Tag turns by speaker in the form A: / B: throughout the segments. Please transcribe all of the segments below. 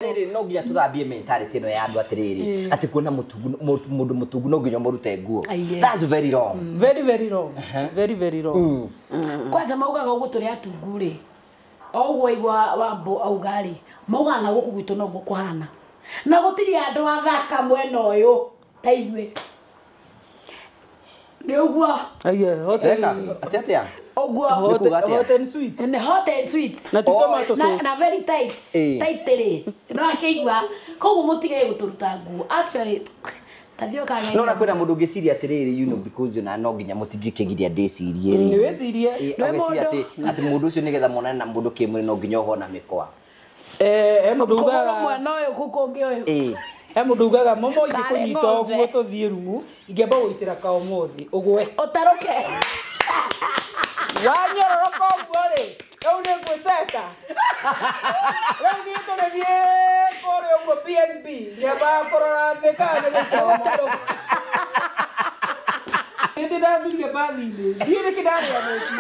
A: No nginya tuthambie mentality no ya andu atiriri ati kuona mundu mutungu no nginya murute nguo. That's very wrong.
B: Very very wrong. Very very wrong.
C: Kwanza maugaga ugu turi atungu ri. Ogwo igwa wambo augari. Mauga na guku gwitu no gukuhana. Na gutiri andu athaka mwena uyu ta ithwe. Ni ugwa.
B: Hotel.
A: Atia.
C: Ogwo
B: hot and sweet.
C: And hot and sweet.
B: Na tomato sauce.
C: Na very tight. Tight ri. No akigwa kogu mutige guturuta nguo. Actually tathio kage.
A: No na kwena mundu ngiciria atiriri you know because na no nginya mutingikegiria ndicirie ri.
B: Ni wecirie.
A: Ati mundu ucio nigetha monane na mundu kimuri no nginya uhona mikwa.
B: Mundu ugaga
C: mwana uyu kukungi uyu.
B: Mundu ugaga momo ingikunyita oguo tuthie rumu ingeba guitira ka umuthi ugwe.
C: Utaroke.
B: Wanyororoka oguo ri. Riu ni ngwiceta. Riu ni turithie kuri uguo BNB. Ngeba kurora thika ni gutaroka. Ndi ndathire bathi-ini. Ndiĩ kĩndarĩa mũtu.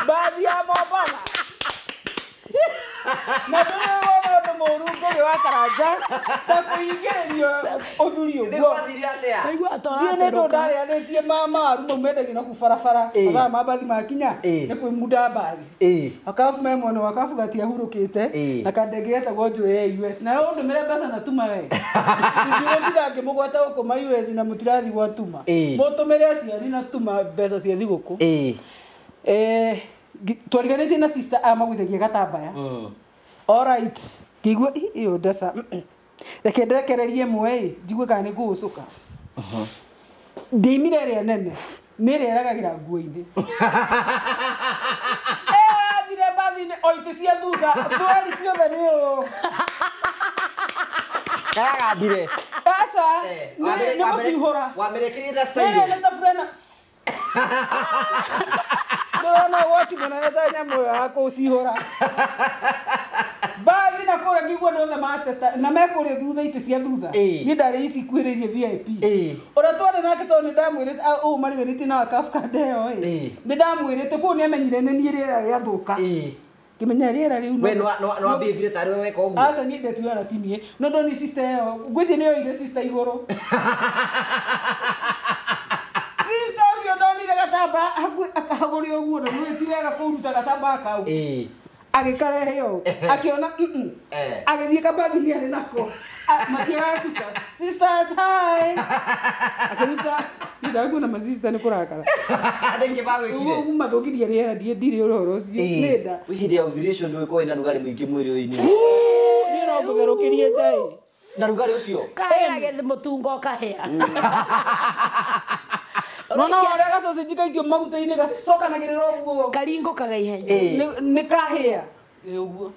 B: Bathi ya Mombasa. Na ndĩrona mũru ngũgĩ wa Karanja ta kũingĩrĩrio ũthuri ũguo.
A: Ndĩgwathire atĩa?
C: Aigua tora.
B: Ndiĩ nĩ ndũ ndarĩanĩtie maru mau mendagia na kubarabara. Mathaa ma bathi makinya nĩ kwĩmunda bathi. Akabu me mwena wa kabu gatiahurũkĩte na kandege getagwo njũĩ ya US. Na ũndũmĩre mbeca na tuma we. Ndĩrenda ngĩmũgwata gũkũ ma US na mũtirathi gwa tuma. Mũtũmĩre aciari na tuma mbeca cia thigũkũ. Twariganĩtie na sister amagwithagia gatambaya. All right. Ngĩigua iyo ndesa. Reke ndekererie mwe njigue kana nĩ ngũgũcũka. Ndĩimire ĩrĩa nene nĩ ĩrĩa ĩragagĩra nguo-inĩ. Athire bathi-inĩ o itĩ cia thutha twari ciothe nĩ ũũ.
A: Karagambire.
B: Aca nĩ gũcihũra.
A: Wamĩrekerie na style.
B: Nĩ tafurena. Ndĩrona woti mũnene ta nyamũ ĩyo ya kũcihũra. Bathi na kũrĩa ngĩigua nothe mateta na mekũrĩa thutha itĩ cia thutha. Niĩ ndarĩ ici kuĩrĩrie VIP. Ũrĩa twarĩ nake tondũ nĩ ndamwĩrĩte ũũ mariganĩtie na kabu kande ĩyo ĩ. Nĩ ndamwĩrĩte kũu nĩ amenyire nĩ niĩ rĩera rĩathũka. Ngĩmenya rĩera rĩu.
A: We no ambĩvire tarĩ we weka ũguo.
B: Aca niĩ ndetuaga ti niĩ. No ndoni sister ĩyo ngwĩciria nĩ yoire sister igũrũ. Sister ũcio ndonire gatamba akahagũria ũguo na nĩ wega kũruta gatamba kau. Agĩkarehe ũũ akĩona agĩthiĩ kabagi-inĩ arĩ nako makĩoya cuka sisters hi akĩruta ndakuona ma sister nĩ kũrakara
A: Ndenge bagwĩkire
B: ũguo mathũkirie rĩera ndirĩ ũhoro ũcio nĩ nda
A: hĩndĩ ya ovulation ndũĩ koĩ na rugarĩ mũingĩ mwĩrĩ-inĩ
B: niĩ no ngũtherũkĩrie njaĩ
A: na rugarĩ ũcio
C: kahera gethe mũtungo kahea.
B: no ũrĩa gacoci kaingĩ maguta-inĩ gacokanagĩrĩra ũguo
C: karingo kagaihenya
B: nĩ kahĩa ũguo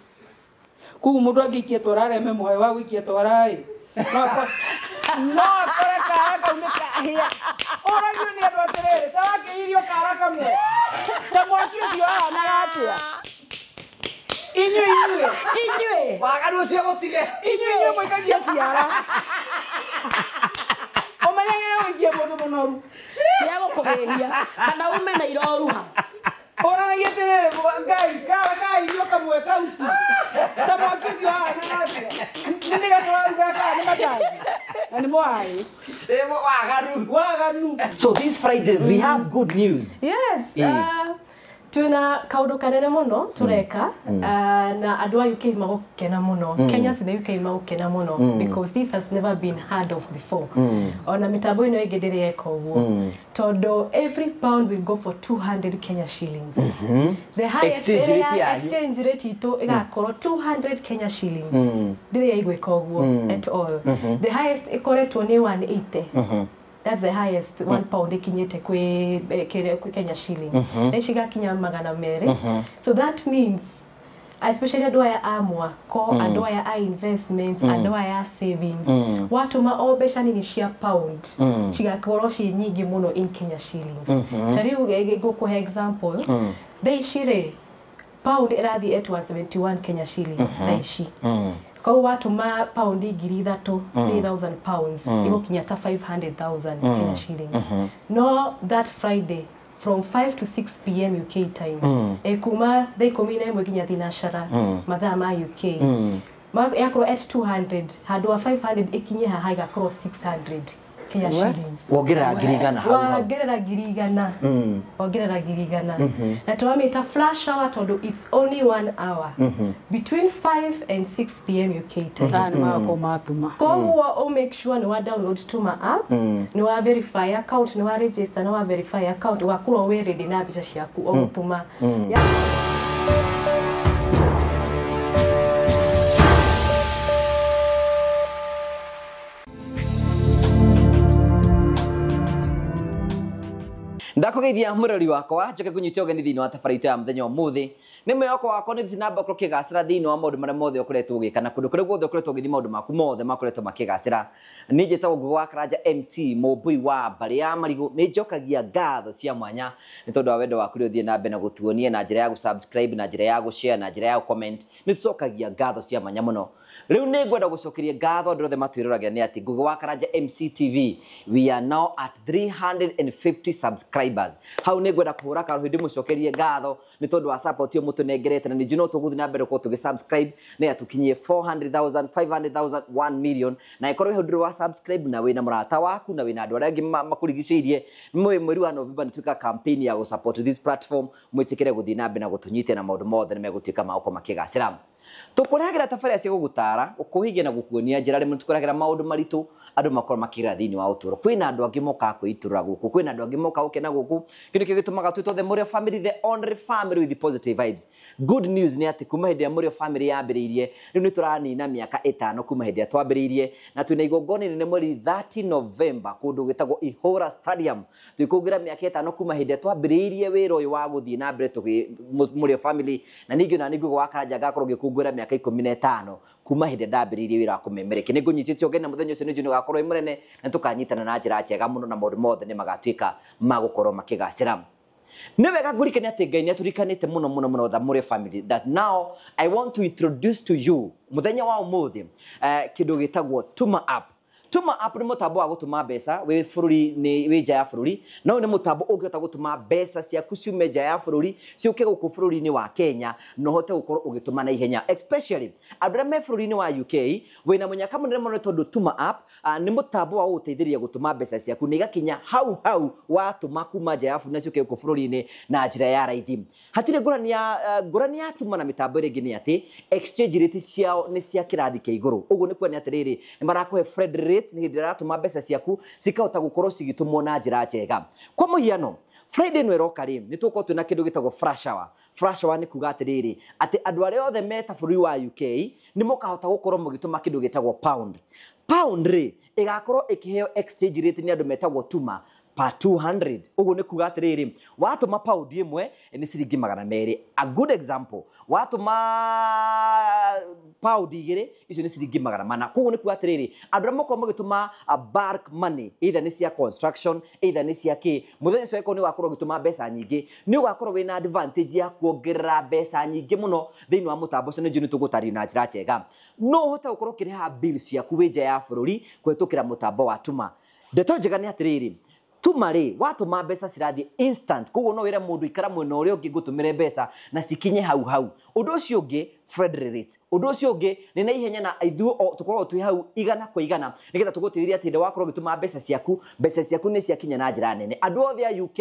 B: koguo mũndũ angĩikia twara areme muoyo wa gũikia twara ĩ no akore kara kau nĩ kahĩa ũragio nĩ andũ atĩrĩrĩ ta wakĩirio kara kamwe ta mwaki ũcio ahanaga atĩa inyuĩ
A: waganu ũcio gũtige
B: inyuĩ mũikagia ciara ũmenyagĩrĩre gũikia mũndũ mũnoru
C: ya gũkũhĩhia kana ume na iroruha.
B: Ũranagia atĩrĩrĩ Ngai kara irio kamwe kauti ta mwaki ũcio ahanaga atĩa nĩ gatwaruga kana nĩ matangi na nĩ mwaĩ waganu.
A: So this Friday we have good news.
D: Yes. Tuna kaundu kanene muno tureka na andu a UK magukena muno. Kenyans in the UK magukena muno because this has never been heard of before. Ona mitambo ino ĩngĩ ndĩreka ũguo tondu every pound will go for 200 Kenya shillings. The highest exchange rate itu igakorwo 200 Kenya shillings. Ndĩrĩ yaigwĩka ũguo at all. The highest ikoretwo nĩ 180. That's the highest 1 pound ikinyete kwi Kenya shilling. Eshiga kinya magana mere. So that means especially andu aya a mwako, andu aya a investments, andu aya a savings. Watu ma obesha nini cia pound. Cigakorwo ci nyingi muno in Kenya shillings. Tariu gukuhe example. Thaici pound irathi at 171 Kenya shilling. Thaici. Kwa watu ma paundi 3,000 pounds iko kinyata 500,000 Kenya shillings. No, that Friday from 5 to 6 p.m. UK time. Kuma they come in and ginya thinashara mathaa ma UK. Yakorwo at 200 handå wa 500 ikinye haha igakorwo 600 Kenya shillings.
A: Wongerera ngirigana hau.
D: Wongerera ngirigana. Wongerera ngirigana. Na twamita flash hour tondu it's only 1 hour. Between 5 and 6 p.m. UK time.
B: Kana mako matuma.
D: Koguo make sure ni wa download Tuma app, ni wa verify account, ni wa register, ni wa verify account, ugakorwo we ready na mbica ciaku o gutuma.
A: Ndakugeithia murori wakwa njoke kunyita ogeni thini wa tabarita ya muthenya umuthi ni mwihoko wakwa ni thinamba ko kigacira thini wa maundu maria mothe ukoretwo ugikana kundu kuria guothe ukoretwo ugithi maundu maku mothe makoretwo makigacira ni njitagwo Ngugi wa Karanja MC mumbui wa mbari ya marigu ni njokagia ngatho cia mwanya ni tondu wa wendo waku ri uthie na mbere na gutuonia na njira ya gusubscribe na njira ya gushare na njira ya comment ni tucokagia ngatho cia mwanya muno. Riu ni ngwenda gucokeria ngatho andu othe matwiruragia ni ati Ngugi wa Karanja MC TV we are now at 350 subscribers. Hau ni ngwenda kuhura karuhi ndimucokerie ngatho ni tondu wa support yo mutunengerete na ninju no tuguthi na mbere ko tugisubscribe ni atukinyie 400,000 500,000 1 million na ikorwo hudru wa subscribe na wina murata waku na wina andu aria angi makurigiceirie mweri wa November nituika campaign ya go support this platform mwitikire guthi na mbere na gutunyite na maundu mothe ni megutuika mauko makigacira. Tukurehagera tafaria cia gugutara ukuhigia na gukuonia njira rimwe tukurehagera maundu maritu andu makoro makira thini wa uturo kwina andu angi moka kwiturura guku kwina andu angi moka ukena guku kindu kigitumaga twitothe muri family the only family with the positive vibes. Good news ni ati kuma hindi ya muri family yambiriirie riu ni turanina miaka 5 kuma hindi ya twambiriirie na twina igongoni ni mweri 30 November kundu gitagwo Ihura Stadium twikugira miaka 5 kuma hindi ya twambiriirie wira uyu wa guthii na mbere tugi muri family na ningi na Ngugi wa Karanja gakorwo gikungura miaka 15 kuma hindi ndambiriirie wira wa kumemereke ni ngunyitite ogeni na muthenya ucio ni njuni gakorwo imurene na tukanyitana na njira njega muno na maundu mothe ni magatuika magukorwo makigacira. Ni wega ngurikania ati Ngai ni aturikanite muno tha muri family that now I want to introduce to you muthenya wa umuthi kindu gitagwo Tuma app. Tuma app ni mutambo wa gutuma mbeca wi bururi ni wi nja ya bururi no ni mutambo ungihota gutuma mbeca ciaku ciume nja ya bururi ciuke guku bururi ni wa Kenya no hote gukorwo ugituma na ihenya especially andũ arĩa me bururi ni wa UK wina munyaka munene muno tondu Tuma app ni mutambo wa guteithiria gutuma mbeca ciaku ni gakinya hau watuma kuma nja ya bururi na ciuke guku bururi ni na njira ya raithi. Hatire ngurani ya Tuma na mitambo ĩrĩa ĩngĩ ni ati exchange rate ciao ni cia kirathi kia iguru uguo ni kuona atiriri ni marakuhe Fred rate ni hindi ratuma mbeca ciaku cikahota gukorwo cigitumwo na njira njega. Kwa muhiano Friday no eroka ri ni tuko twina kindu gitagwo flash hour. Flash hour ni kuga atiriri ati andu aria othe meta bururi wa UK ni mukahota gukorwo mugituma kindu gitagwo pound. Pound ri igakorwo ikiheo exchange rate ni andu metagwo Tuma per 200 uguo ni kuga atiriri watuma pound imwe ni ciringi 200. A good example watuma pound igire icio ni ciringi 400. Koguo ni kuga atiriri andu aria moko magituma bulk money either ni cia construction either ni cia ki muthenya ucio eko ni wakorwo gituma mbeca nyingi ni ugakorwo wina advantage ya kuongerera mbeca nyingi muno thiini wa mutambo ucio ni njuni tugutaria na njira njega no hote gukorwo kiriha bill ciaku wi nja ya bururi kwetukira mutambo wa Tuma. Ndeto njega ni atiriri Tuma ri watuma mbeca cirathi instant koguo no wire mundu ikara mwena uria ungi gutumire mbeca na cikinye hau undu ucio ungi Fred rate undu ucio ungi ni na ihenya na ithuo tukorwo twi hau igana kwa igana nigetha tugutiriria ati nda wakorwo gituma mbeca ciaku ni ciakinya na njira nene andu othe ya UK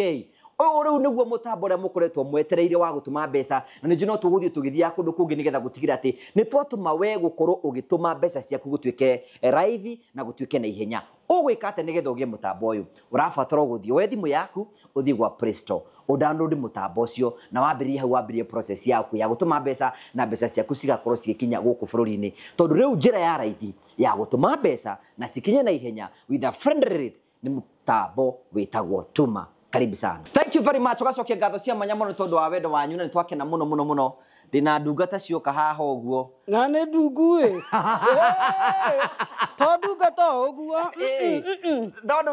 A: o riu niguo mutambo uria mukoretwo mwetereire wa gutuma mbeca na ninju no tuguthie tugithia kundu kungi nigetha gutigira ati ni twatuma we gukorwo ugituma mbeca ciaku gutuike raithi na gutuike na ihenya. Ugwika ate nigetha ugie mutambo uyu urabatara guthie we thimu yaku uthie gwa Play Store download mutambo ucio na wambirie hau wambirie process yaku ya gutuma mbeca na mbeca ciaku cigakorwo cigikinya guku bururi-ini tondu riu njira ya raithi ya gutuma mbeca na cikinye na ihenya with a friendly rate ni mutambo witagwo Tuma. Karibu sana. Thank you very much. Ugacokia ngatho cia mwanya muno tondu wa wendo wanyu na ni twakena muno ndina ndungata cioka haha uguo
B: na ni ndungu to ndungata uguo
A: ndondo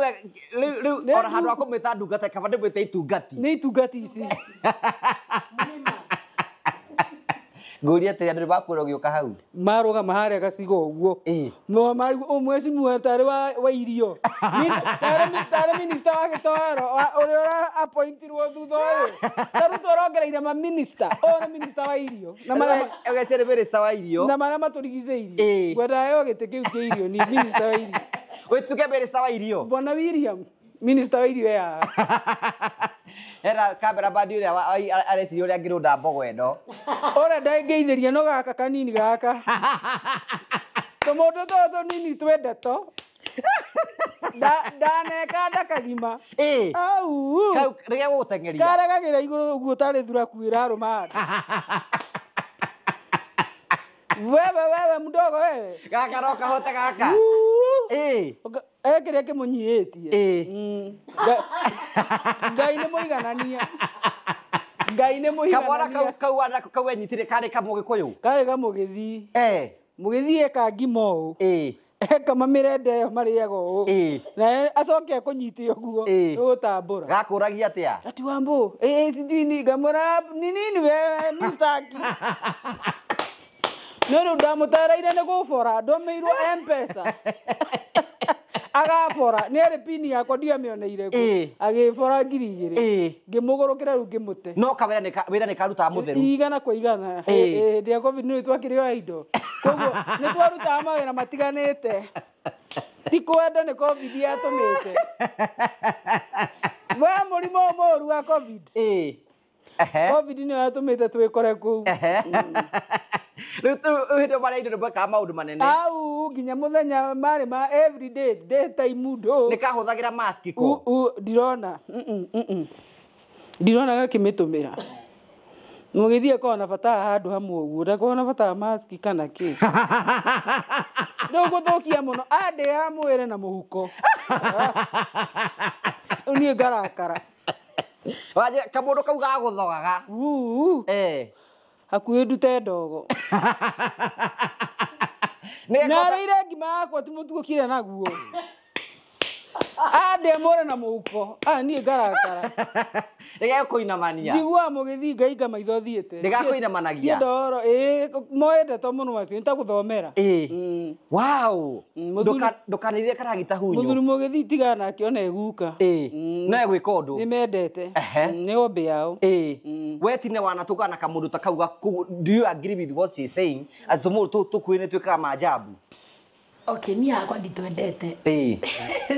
A: riu ora handu akumita ndungata kaba ndimwite itungati
B: ni itungati ici
A: Nguria te andu bakwira gioka hau.
B: Maruga mahare gacigo uguo. No mari umwe cimu tare wa irio. Tare minister wa gitoro uri ora appointirwo thutha uyu. Taru torongereire ma minister. Ona minister wa irio. Na mara
A: agacere minister wa irio.
B: Na mara maturigiceirie. Gwenda yo gite kiu kia irio ni minister wa irio.
A: Wituke minister wa irio.
B: Bwana William. Minister wa irio ya.
A: Era kamera bandi uria areciria uria ngirunda mbogo eno.
B: Ora ndaingeithiria no gaka kanini gaka. Tomondo toto nini twende to. Ndaneka ndakagima. Au.
A: Kau rege gutengeria.
B: Karagagira iguru uguo tari thura kwira aruma. Wewe mdogo wewe.
A: Gaka roka hote gaka.
B: Ekire kimunyihitie. Ngai ni muiganania. Ngai ni muiganania.
A: Kamwana kau enyitire kare kamugikuyu.
B: Kare kamugithi. Mugithi eka ngimo. Eka mamirende mariago. Na acoke akunyitio guo. Ugutambura.
A: Gakuragia atia?
B: Ati wambo. Sijui ni gamora nini wewe mistaki. Nero ndamutaraire ne gufora ndomeirwo M-Pesa. Agafora nere pini yako ndia mioneire ku agifora ngirigire ngimugurukira ru ngimute
A: no kawira wira ne karuta mutheru
B: igana kwa igana ndia covid ni twakirio indo koguo ni twaruta mawira matiganite tikwenda ne covid yatumite wa murimo moru wa covid covid ni yatumite twikore ku
A: Ritu mara indo baka maundu manene.
B: Au ginya muthenya mari ma everyday day time ndo.
A: Nikahuthagira mask ko.
B: Ndirona. Ndirona gakimitumira. Mugithie kona bata handu hamwe uguo ndakona bata mask kana ki. Ndoguthukia muno ande ya mwire na muhuko. Uni ngarakara.
A: Waje kamundu kau gaguthogaga.
B: Hakuhĩ ndute ndogo. Narĩire ngima yakwa ti mũtugo naguo. Ande mũre na mũhuko. Niĩ ngarakara.
A: Rĩgĩa kũinamania.
B: Njigua mũgĩthi ngainga maitho thiĩte.
A: Ndĩgakũinamanagia.
B: Ndoro moendete mũno wacio nĩtagũthomera.
A: Wow. Ndũkanithie karagita hunyo.
B: Mũthuri mũgĩthi tiga nake ona eguka.
A: No egwĩka ũndũ.
B: Nĩmendete. Nĩ ombe yao.
A: Wetine wanatũkana kamundu ta kauga do you agree with what she is saying ati tumutu tukwine twika maajabu.
C: Okay, ni hakwa nditwendete.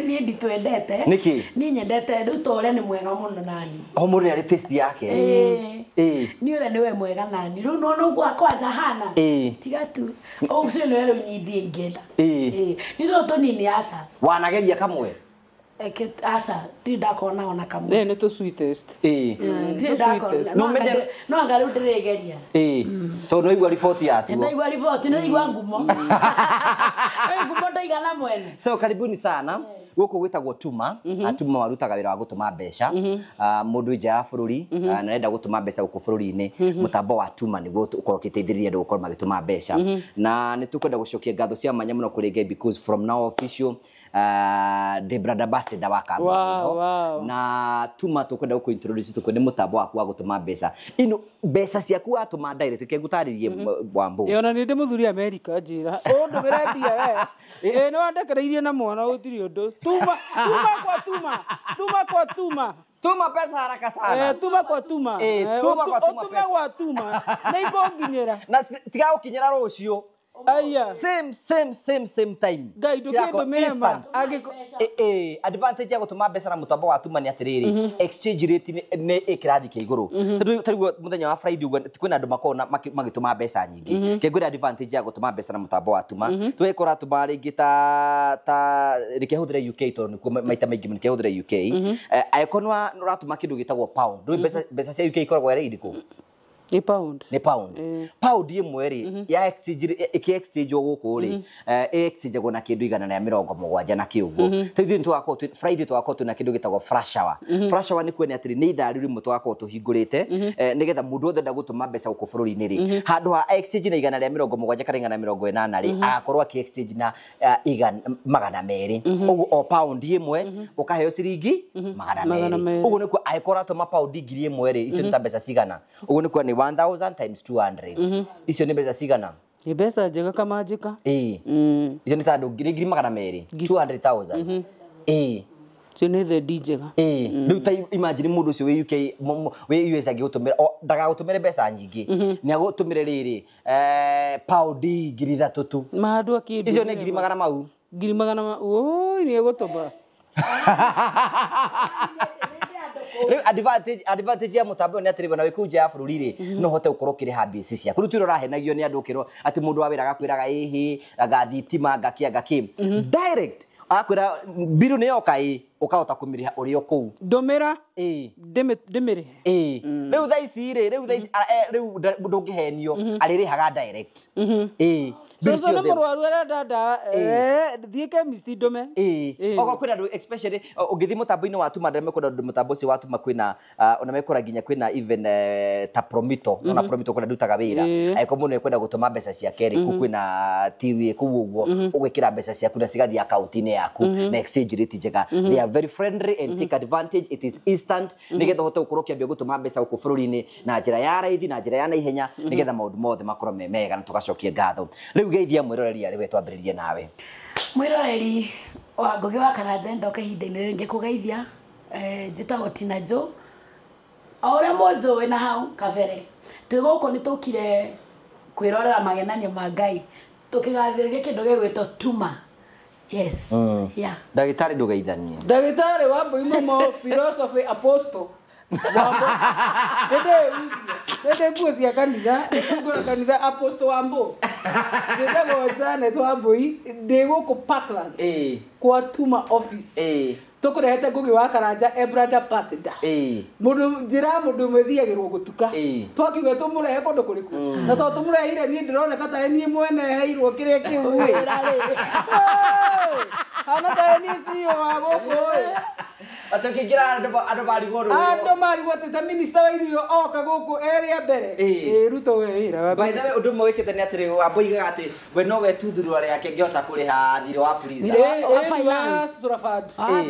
C: Ni nditwendete.
A: Niki?
C: Ni nyendete riu tore ni mwega muno nani.
A: O muri ari taste yake.
C: Ni ore niwe mwega nani. Riu no gwa kwanja hana. Tiga tu. O ucio ni ero nyindi ngenda. Ni to nini asa.
A: Wanageria kamwe.
C: Asa ndakona ona kamwe.
B: Ni to sweetest.
C: Ndakona. No anga ndiregeria.
A: To no igwa report yatu.
C: Ndaigwa report no igwa ngumo. Ngumo ndaigana mwene.
A: So karibuni sana. Guku gwitagwo Tuma. Tuma warutaga wira wa gutuma mbeca. Mundu nja ya bururi na nenda gutuma mbeca guku bururi-ini. Mutambo wa Tuma niguo ukorwo ukiteithĩrĩria andũ gukorwo magituma mbeca. Na nitukwenda gucokia ngatho cia manya muno kuri Ngai because from now official the brother ambassador wa Kambuni. Na Tuma tukwenda gukuintroduce tukwenda mutambo waku wa gutuma mbeca. Ino mbeca ciaku watuma direct ke gutaririe Wambu.
B: Yona ni ndi muthuri America njira. Undu mirembia we. No andekereirie na mwana utiri undu. Tuma kwa Tuma.
A: Tuma pesa haraka sana.
B: Tuma kwa Tuma.
A: Tuma kwa Tuma.
B: Tuma kwa Tuma. Na ikonginyira.
A: Na tiga gukinyira rucio.
B: Aya.
A: Same time.
B: Ngai ndukendo mema.
A: Advantage ya gutuma mbeca na mutambo wa Tuma ni atiriri. Exchange rate ni ikirathi kia iguru. Tariguo muthenya wa Friday kwina andu makona magituma mbeca nyingi. Kegura advantage ya gutuma mbeca na mutambo wa Tuma. Twekora tuma ringi ta rikehuthira UK to ni maita maingi rikehuthira UK. Aikonwa uratuma kindu gitagwo pound. Ndui mbeca cia UK ikoragwo ere iriku.
B: Ni pound.
A: Pound imwe ri ya exchange guku ri exchange go na kindu igana na 70 na kiugo. Tithii twako Friday twako tuna kindu gitagwo flash hour. Flash hour ni kwene atiri ni ithari rimwe twako tuhingurite nigetha mundu othe ndagutuma mbeca guku bururi-ini ri handu ha exchange na igana na 70 kana igana na 80 ri akorwo aki exchange na igana 200 ugu o pound imwe ukaheo ciringi 200 ugu ni kwa aikora tuma pound 1000 ri icio ta mbeca cigana ugu ni kwa ni 1000 times 200 icio nĩ mbeca cigana?
B: Nĩ mbeca njega kamanjika.
A: Icio nĩ ta andũ ngiri magana merĩ 200,000
B: Icio nĩ thendi njega.
A: Rĩu ta imagine mũndũ ũcio wĩ UK wĩ US angĩgũtũmĩra ndagagũtũmĩre mbeca nyingĩ nĩ agũtũmĩre rĩrĩ pound 3,000 tu
B: Mahandũ akĩndũ
A: icio nĩ ngiri magana mau
B: oi nĩ egũtũma.
A: Rĩu advantage ya mũtambo nĩ atĩrĩ na wĩkũ nja ya bũrũri rĩ no hote gũkorwo kĩrĩha mbeca ciaku. Rĩu tũrĩ ũrahenagio nĩ andũ ũkĩrwo atĩ mũndũ wa wĩra agakwĩraga ĩhĩ agathitima ngakĩ direct akwĩra biru nĩ yoka ukahota kũmĩrĩha ũrĩ o kũu
B: ndũmĩra ndĩmĩrĩhe
A: rĩu thaa ici rĩu ndũngĩhenio arĩrĩhaga direct
B: Soso nĩ mũrwaru arenda ndawa thiĩ chemist ndũme
A: ogo kwĩna andũ especially ũngĩthiĩ mũtambo-inĩ wa tuma ndĩreme kwenda mũtambo ũcio wa tuma kwĩna ona mekora nginya kwĩna even ta Promito na Promito kwenda ndutaga wĩra aiko mũno kwenda gũtũma mbeca ciake rĩ kũ kwĩna TV kũu ũguo ũgwĩkĩra mbeca ciaku na cigathiĩ account-inĩ yaku na exchange rate njega. They are very friendly and take advantage. It is instant nigetha ũhote gũkorwo kĩambia gũtũma mbeca gũkũ bũrũri-inĩ na njĩra ya raithi na njĩra ya naihenya nigetha maũndũ mothe makorwo me mega na tũgacokia ngatho. Rĩu geithia mwĩroreri arĩ we twambĩrĩrie nawe.
C: Mwĩroreri wa Ngũgĩ wa Karanja ndoka ihinda-inĩ rĩngĩ kũgeithia njĩtagwo Tina Jo o ũrĩa mũnjũĩ na hau kabere twĩ gũkũ nĩ tũkire kwĩrorera magenanio ma Ngai tũkĩgathĩrĩria kĩndũ gĩgwĩtwo Tuma. Yes. Yeah.
A: Ndagĩtarĩ ndũgeithanie.
B: Ndagĩtarĩ wa Mboimo philosophy apostle. Nende nguo cia kanitha, kanitha apostle wa Mbo. Ndĩragwo Janet wa Mbui, ndĩ gũkũ Parklands. Kwa Tuma office. Tũkũrehete Ngũgĩ wa Karanja brother pastor. Mũndũ njĩra mũndũ mwĩthiagĩrwo gũtuka. Twakiuga tũmũrehe kũndũ kũrĩkũ. Na tondũ tũmũrehire niĩ ndĩroneka ta niĩ mwene heirwo kĩrĩa kĩu wĩra rĩ. Hana ta niĩ CEO wa gũkũ.
A: Atũkĩngira andũ marigwo rũĩ.
B: Andũ marigwo atĩ minister wa irio oka gũkũ area mbere. Ruto we wĩra.
A: By the way ũndũ ũmwe wĩkĩte nĩ atĩrĩ Wambũigaga atĩ we no we tuthurwa rĩake ngĩhota kũrĩha thirĩ wa freezer.
B: Finance Surafad.
C: Surafad.
A: Ha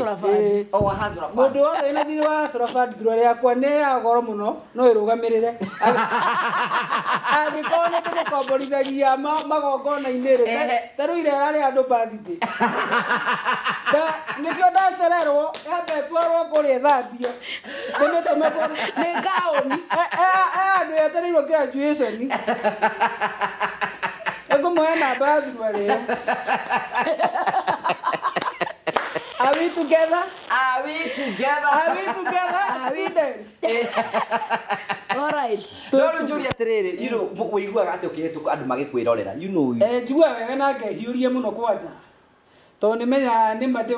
A: Surafad.
B: Mũndũ wothe wĩna thirĩ wa Surafad thurwa rĩakwa nĩ ya goro mũno no ĩrũgamĩrĩre. Angĩkorwo nĩ tũkomborithagia magongona-inĩ rĩ ta rĩu irera rĩa andũ birthday. Nĩkĩo ndacererwo twarwo kũrĩa thambio
C: nĩ ngaũni
B: andũ etereirwo graduation ngũmũhe namba ya thurwa rĩo. Are we together?
A: Are we together?
B: Are we together?
C: All right.
A: No njũria atĩrĩrĩ wĩiguaga atĩ ũkĩhĩtũka andũ magĩkwĩrorera you know
B: njiguaga wega na ngehiũria mũno kwanja tondũ nĩmenya nĩma ndĩ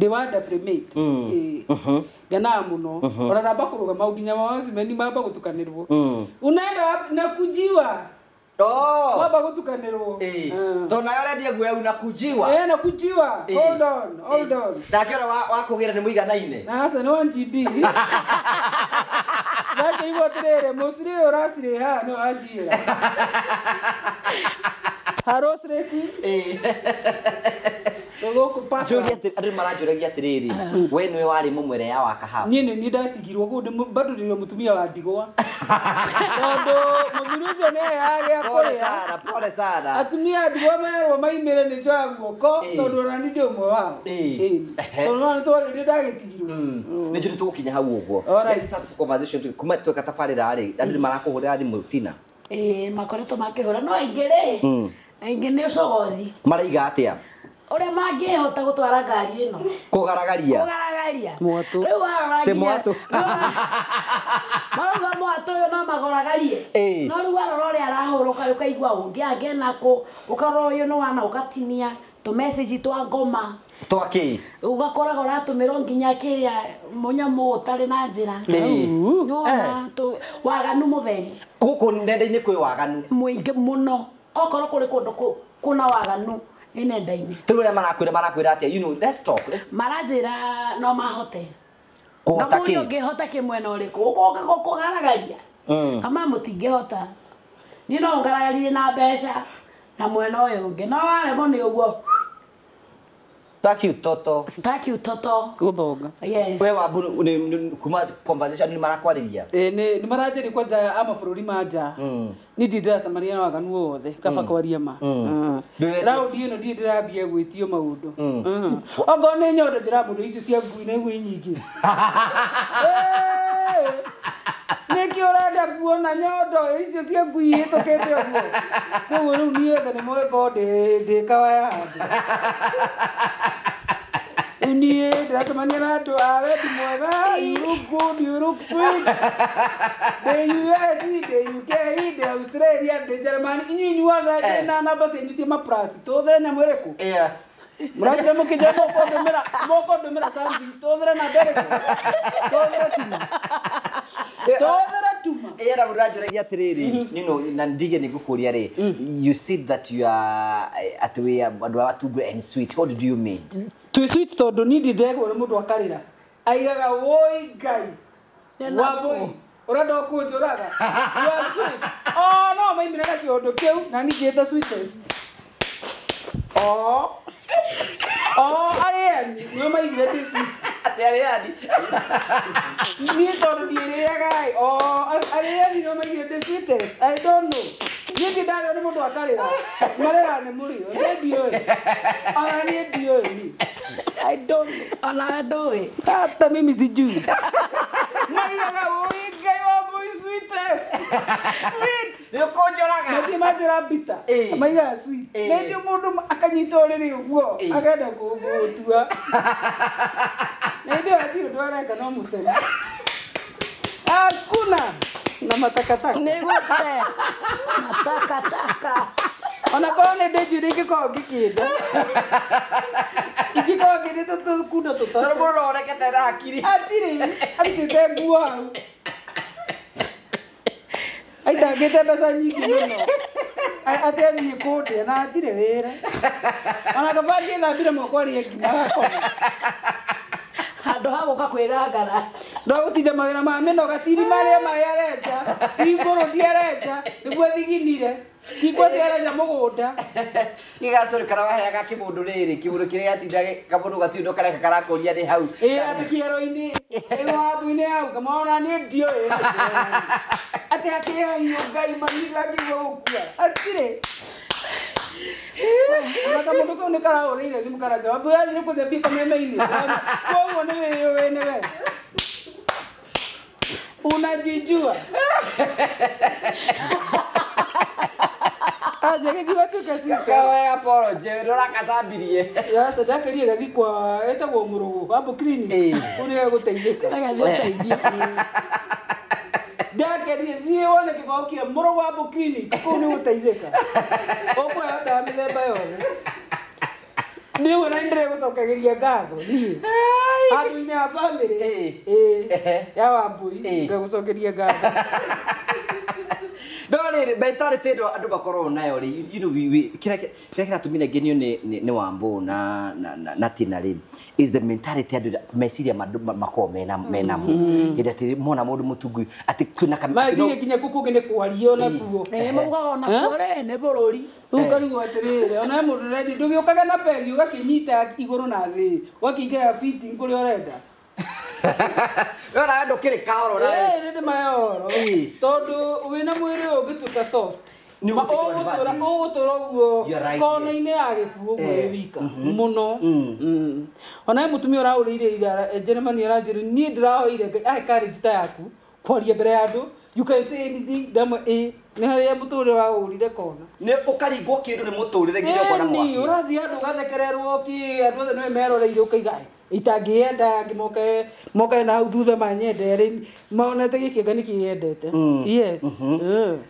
B: wonderfully made. Nganaga mũno ona namba kũrũgama nginya mawasimeni mamba gũtukanĩrwo unaenda na kujiwa mamba gũtukanĩrwo
A: tondũ nayo ũrendia guoya unakujiwa
B: na kujiwa hold on
A: ndakĩora wakũgĩra nĩ mũiganaine
B: na hasa nĩ 1GB ndakĩigua atĩrĩrĩ mũciri ũyũ ũracirĩ haha nĩ wanjĩra harosreki
A: Njũria andũ maranjũragia atĩrĩrĩ we nĩwe warĩ mũmwerea wa kahawa.
B: Niĩ nĩ ndatigirwo kũndũ bado ndĩ mũtumia wa ndigwa tondũ mũthuri ũcio nĩ yagĩa kũrĩa
A: pole sana
B: atumia ndigwa merwo maimĩre nĩ njoya guoko tondũ ona nĩ ndĩ ũmwe wao tondũ no nĩ ndagĩtigirwo
A: nĩ njũri tũgũkinya hau ũguo. Let's start conversation kuma tweka tabarĩra rĩ andũ nĩ marakũhũrĩra thimũ Tina.
C: Makoretwo makĩhũra no aingĩ rĩ aingĩ nĩ ũcogothi
A: maraiga atĩa
C: ũrĩa mangĩhota gũtwara ngari ĩno
A: kũgaragaria
B: mwatũ
C: rĩu warora nginya marauga mwatũ ũyũ no magoragarie no rĩu warora ũrĩa arahũrũka ũkaigua ũngĩ angĩna kũ ũkarora ũyũ nĩ wana ũgatinia tũmessage twa ngoma
A: twakĩ
C: ugakoraga ũratũmĩrwo nginya kĩrĩa mũnyamũ ũtarĩ na njĩra nĩwona waganu mũtheri
A: gũkũ nenda-inĩ kwĩ waganu
C: mũingĩ mũno okorwo kũrĩ kũndũ kuna waganu nenda-inĩ
A: rĩu ũrĩa marakwĩra atĩa you know let's talk
C: maranjĩra no mahote
A: kũhota kĩ
C: ũngĩhota kĩmwena ũrĩkũ kũgaragaria kama mũtingĩhota niĩ no ngaragaririe na mbeca na mwena ũyũ ũngĩ no waremwo nĩ ũguo
A: Staki utoto.
C: Staki utoto.
B: Guthonga.
C: Yes.
A: Wewe wabu kuma conversation ni marakwarĩria.
B: Ni maranjĩria kwanza ama bũrũri manja. Ni ndĩndacemania na waganu wothe kaba kwaria ma. Raundi ĩno ndirĩ ndĩrambia gwĩtio maũndũ. Ogo nĩ nyondo njĩra mũndũ icio cia ngui na igũi nyingĩ. Nĩkĩ ũrenda kuona nyondo icio cia ngui hĩtũkĩte ũguo? Koguo rĩu niĩ nga nĩ mwĩko ndĩkawaya handũ. Niĩ ndĩracemania na andũ a wendi mwega, you look good, you look sweet. The US, the UK, the Australia, the Germany, inyuothe na namba cianyu cia maprasi tũthĩre nyamũ ĩrĩkũ? Mũrathiĩ mũkĩnja mũkũndũmĩra something tũthĩre na nderĩkũ? Tũthĩre tuma. Tũthĩre tuma.
A: Era mũranjũragia atĩrĩrĩ, na ndige nĩngũkũria rĩ, you said that you are at we andũ a Watungu and sweet. What did you mean?
B: Twi sweet tondũ niĩ ndĩndegwo nĩ mũndũ akarĩra. Aigaga woi Ngai. Wambũi. Ũrenda kũnjũraga. You are sweet. No maimire na kĩondo kĩu na niĩ ngĩĩta sweetest. Arĩani nĩo maigire ndĩ sweet.
A: Arĩani.
B: Niĩ tondũ ndiĩrĩaga arĩani nĩo maigire ndĩ sweetest. I don't know. Niĩ ndarĩo nĩ mũndũ akarĩra. Marĩra nĩ mũrĩo. Niĩ ndiũĩ. Ona niĩ ndiũĩ. I don't know.
C: Ona ndũĩ.
B: Hata mimi sijui. Maigaga woi Ngai Wambũi sweetest. Sweet.
A: Nĩ ũkũnjũraga.
B: Nĩ majira bita. Maigaga sweet. Nĩ mũndũ akanyita ũrĩrĩ ũguo akenda kũgũtua. Nĩ ndio athiĩ ndwareka no mũcene. Hakuna na matakataka.
C: Nĩ gũte. Matakataka.
B: Ona korwo nĩ ndĩnjũrĩ ingĩkorwo ngĩkĩnda. Ingĩkorwo ngĩndĩte tũkunda tũtatũ.
A: Mũndũ ũrekete na hakiri.
B: Atirĩ arutĩte nguo hau. Aitangĩte mbeca nyingĩ mũno. Atĩ athiĩ kũndĩa na atirĩ wĩra. Ona kaba angĩthambire moko arĩe ngima agakoma.
C: Handũ ha gũka kwĩgangara.
B: Ndagũtinda mawĩra ma mĩnoga tiri marĩa maya arenja. Igũrũ ndiarenja nĩguo thiginire. Kigwa thiarenja mũgũnda.
A: Gĩgacũrĩ karawaheaga kĩmũndũ rĩrĩ, kĩmũndũ kĩrĩa yatindaga kamũndũ gatiũndũ kareka karakũria nĩ hau.
B: Atĩ kĩero-inĩ Wambũi-inĩ hau kamona niĩ ndiũĩ. Atĩ hakĩrĩ hahiũ Ngai maniga nĩguo gũkua. Atirĩ. Ona mũndũ kau nĩ karahũrĩire thimũ karanja Wambũi athire kũthambia kameme-inĩ. Koguo nĩ wĩyũĩ nĩ we. Unajijua. Ajegejiwa tuka sister.
A: Kawe apology, ndũrakasambirie.
B: Sasa ndakerie gathi kwa etagwo mũrũgũ Wambũ clinic. Ũrĩa gũteithĩka.
C: Gũteithia.
B: Ndakerie thiĩ wone kĩbao kĩa mũrũgũ Wambũ clinic. Kũu nĩ gũteithĩka. Ũkũheo ndawa mĩthemba yothe. Niĩ na ndĩrĩ gũcokagĩria ngatho niĩ. Handũ-inĩ ha bamĩrĩ. Ya Wambũi ngagũcokeria ngatho.
A: No rĩrĩ mentality ĩno andũ makoragwo nayo rĩ, kĩrĩa kĩratũmire ngenio nĩ Wambũ na Tina rĩ is the mentality andũ meciria makoragwo menamo. Hĩndĩ atĩ mona mũndũ mũtungu atĩ kwĩna
B: meciria nginya kũkũ nĩ kwaria ona kuo.
C: Maugaga ona kuo nĩ bũrũri.
B: Rĩu ngarigwo atĩrĩrĩ ona mũndũ rendi ndũgĩũkaga na pegi ũgakĩnyita igũrũ na thĩ ũgakĩingĩra fitting kũrĩa ũrenda.
A: Wera ndo kile kahoro na.
B: Ndio mayoro. Tondũ wĩna mwĩrĩ ũngĩtuĩka soft.
A: Ni
B: ũgũtũra kona-inĩ ya gĩkuũ ũguo wika mũno. Ona mũtumia ũraũrĩire Germany aranjĩra niĩ ndĩrahoire Ngai courage ta yaku kwaria mbere ya andũ. You can say anything ndama nĩ harĩa mũtũrĩre wa ũrire kona.
A: Nĩ ũkaringwo kĩndũ nĩ mũtũrĩre nginya ũkona mwaki.
B: Nĩ ũrathiĩ andũ gathekererwo andũ othe nĩ meroreire ũkaiga itangĩenda moke na thutha manyende maonete gĩkĩanga nĩ kĩendete. Yes.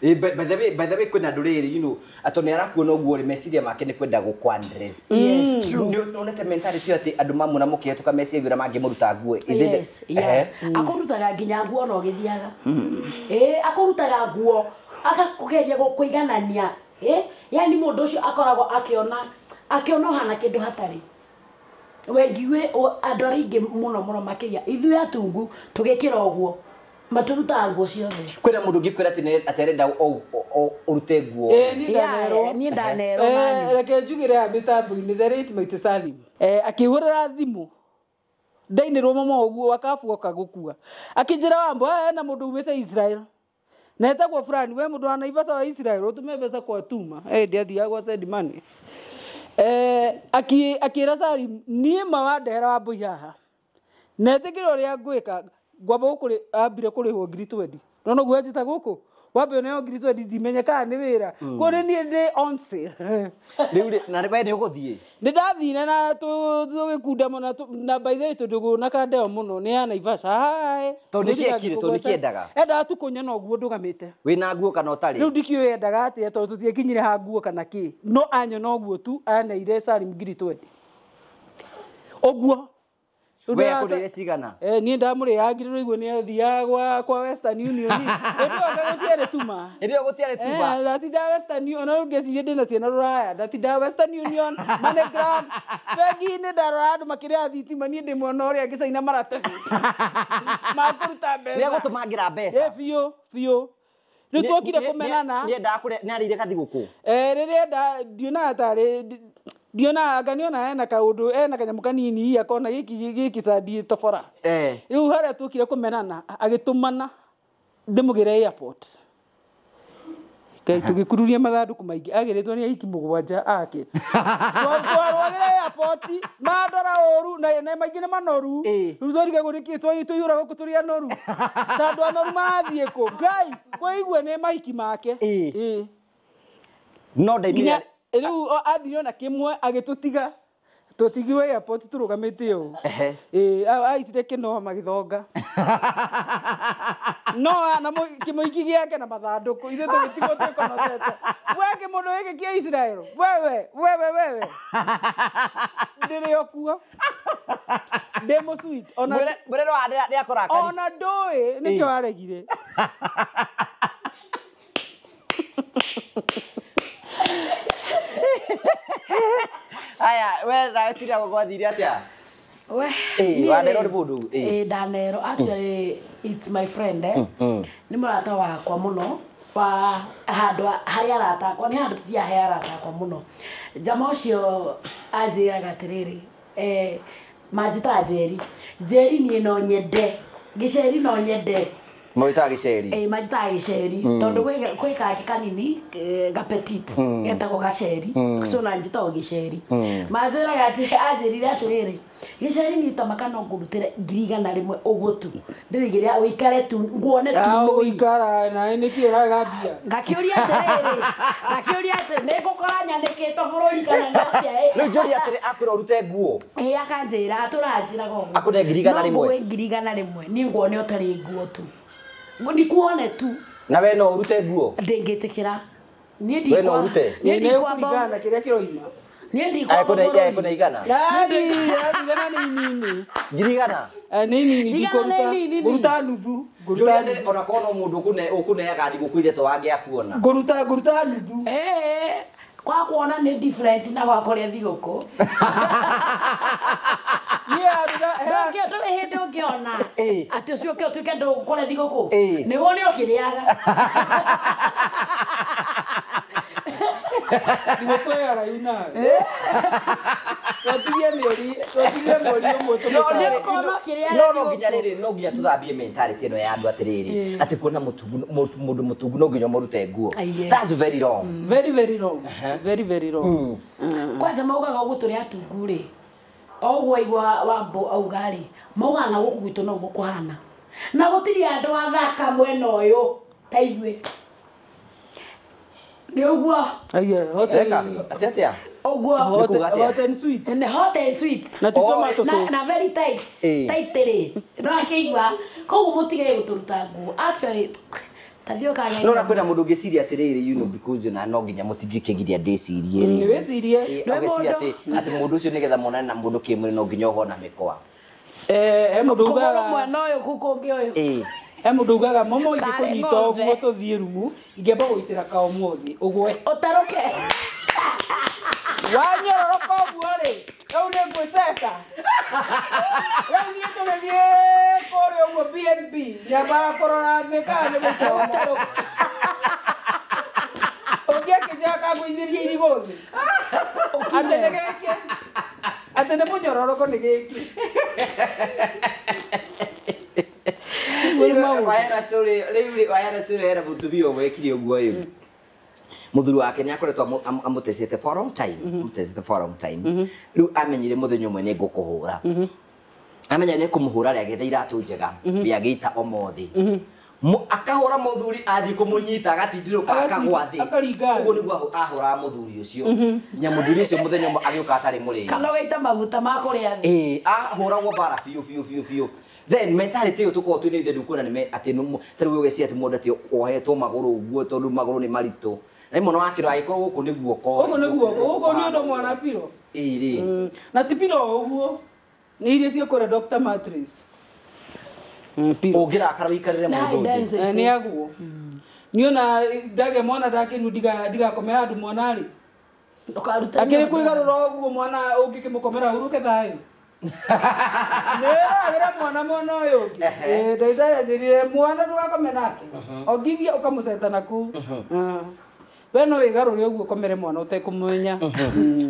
A: By the way kwĩna andũ rĩrĩ atĩ nĩ arakuona ũguo rĩ meciria make nĩ kwenda gũkwandress.
C: Yes, true.
A: Nĩ onete mentality atĩ andũ mamwe na mũkĩhetũka meciria mangĩmũruta nguo.
C: Yes, yeah. Akũrutaga nginya nguo no gĩthiaga. Akũrutaga nguo akakũgeria kũiganania. Yani mũndũ ũcio akoragwo akĩona hana kĩndũ hatarĩ. Wengiwe andũ arĩa ingĩ mũno makĩria ithuĩ atungu tũgĩkĩra ũguo maturuta nguo ciothe
A: kwina mundu ngikwira ati aterenda urute nguo
C: ni ndanero nani
B: reke njugire ambitambu-ini the late Maitĩ Salim akihurira thimu ndainirwo mama uguo wakabu okagukua akinjira wambo na mundu umite Israel na etagwo fulani we mundu wa Naivasha wa Israel utume mbeca kwa tuma ndiathiaga gwa send money akira Salim nie mawandehera wa mbui haha na etikire uria ngwika ngwamba gukuri ambire kurihwo 20 nono gwetita guku wambe nayo 20 dimenyeka ni wira kuri nie ndi on sale
A: riu na riba ni uguthie
B: ni ndathire na tugikunda muno na by the way tundugu na kandeo muno ni ana Naivasha hai
A: to ni kiekire to ni kiendaga
B: enda tukunya no guo ndugamite
A: wina nguo kana utari
B: riu ndikio yendaga ati to tutiekinyire ha nguo kana ki no anyo no guo tu aneire Salim 20 oguo
A: we akurire cigana
B: ni ndamuri yagiriro iguo ni athiaga kwa Western Union ndio gutiare tuma ndatinda Western Union no ngecirie ndina ciana ruraya ndatinda Western Union MoneyGram bengi-inĩ ndarora andũ makĩrĩa thitima niĩ ndĩ mwena ũrĩa ngĩcaina maratathi makuruta mbeca
A: nĩ gũtũmangĩra mbeca
B: biũ rĩu twokire kũmenana
A: nĩ arĩire kathigũkũ
B: rĩrĩa ndionaga tarĩ ndiona ganiona ena kaundu ena kanyamũ kanini akona giki sadi tofora riu haria tukire kumenana agitumana ndimugire airport kai tugikururia mathanduku maingi agiritwo ni aiki mugwanja ake twarwagire airport mandora oru na maingi ni manoru riu thorike gurikitwo tuyura gukuturia noru tandu anoru mathie ku ngai koigwe ni maiki make
A: no ndaimire
B: riu athirio na kimwe agitutiga tutigiwe airport turugamite yo aicire kino magithonga no na kimoiki giake na mathanduku ithe tugitigo tukonotete weke mundu weke kia Israel wewe ndirio kuo demo sweet ona
A: murero ndi akorakari
B: ona ndoi nikyo aregire
A: aya we raetiria gogwathiria atia
C: we
A: wanero ni mundu
C: ndanero actually it's my friend ni murata wakwa muno wa handu haria aratakwa ni handu tia haria aratakwa muno jama ucio anjiraga atiriri manjita Njeri ni no nyende giceri no nyende
A: Mwita giceri
C: manjita giceri tondu gwi kaki kanini ga petit getagwo gaceri so na njita giceri manjiraga ati anjirire atiriri giceri ni tamaka no ngurutire 100 uguo tu ndirigiria uikare tu nguone tu no
B: uikara na ni kiraga bia
C: ngakiuria atiriri ningukora nyanekito bururi kana ngatia
A: riu njori atiri akwira urute nguo
C: akanjira aturanjira gogo
A: akune 100
C: no 100 ni nguone utari nguo tu ni kuone tu
A: na we no urute nguo
C: ndingitikira ni
A: we no urute
B: ni kuringana kiria kiroima
C: ni ndikwa
A: kuna igana
B: igana ni nini
A: ngirigana
B: nini guruta nuthu guruta
A: ona kono mundu ukuneaga thigukuithe to wange akuona
B: guruta nuthu
C: kwa kuona ni different na kwa kore thiguku ndio hindi ungiona ati ucio ke utuike ndo kore thiguku ni wone ukiriaga
B: thiguku ya raina twatirie mori umutu
A: no nginya riri no nginya tuthambie mentality ino ya andu atiriri ati kuona mundu mutungu no nginya murute nguo that's very wrong
B: very wrong
C: kwanza maugaga uguo turi atungu ri ogwo igwa wambo augari mauga na guku gwitu no gukuhana na gutiri andu athaka mwena uyu ta ithuĩ ni uguo
A: atia
C: ogwo
B: hot and sweet
C: na tomato sauce na very tight ri no akigwa koguo mutige guturuta nguo actually tathio kage
A: no nakwenda mundu ngiciria atiriri because na no nginya mutingikigiria ndicirie ri
B: ni wecirie
A: ati mundu ucio nigetha monane na mundu kimuri no nginya ogona mikwa
B: mundu ugaga
C: mwana uyu kukungi uyu
B: mundu ugaga momo ingikunyita oguo tuthie rumu ingeba guitira kaomuthi ugwe
C: utaruke
B: wanyororoka oguo ri au ni mwĩceta rĩu niĩ tũgĩthiĩ kũrĩa ũguo BNB nyambaga kũrora thĩ kana nĩ mũtaro ũngĩakĩnjaga kangũithĩria irigũ thĩ atĩ nĩ gĩkĩ atĩ nĩ mũnyororoko nĩ gĩkĩ
A: wayana story hena mũtumia ũmwe ekire ũguo ũyũ muthuri wake nĩ akoretwo amũtecete for a long time rĩu amenyire mũthenya ũmwe nĩ ngũkũhũra amenya nĩ kũmũhũra rĩa getha iratũ njega bĩagĩita omothĩ akahũra mũthuri athiĩ kũmũnyita agatindirũka akagwa thĩ ũguo nĩguo ahũraga mũthuri ũcio nya mũthuri ũcio mũthenya ũmwe agĩũka atarĩ mũrĩu
C: kana ũgaita maguta ma kũrĩa thĩ
A: ahũragwo mbara biũ then mentality ĩyo tũkoragwo twĩna ithe ndũkuona nĩ atĩ tarĩu ũgĩciria atĩ mũndũ atĩ ohetwo magũrũ ũguo tondũ magũrũ nĩ maritũ na mũno wakĩrwo agĩkorwo gũkũ nĩ guoko
B: gũkũ nĩ ũndũ mwana piro na ti piro ũguo nĩ iria ciĩkũrĩa Dr. Matris
A: ũngĩrakara wĩikarĩre mũndũ ũngĩ
B: nĩ aguo niĩ ona ndagĩa mwana ndakĩnu ndigakome handũ mwana rĩ akĩrĩ kũigarũra ũguo mwana ũngĩkĩmũkomera hurũke thayũ nĩragĩra mwana mwena ũyũ ũngĩ ndagĩtarĩ anjĩrire mwana ndũgakome nake ongithia ũkamũceta nakũu we no wĩgarũre ũguo ũkomere mwana ũtekũmenya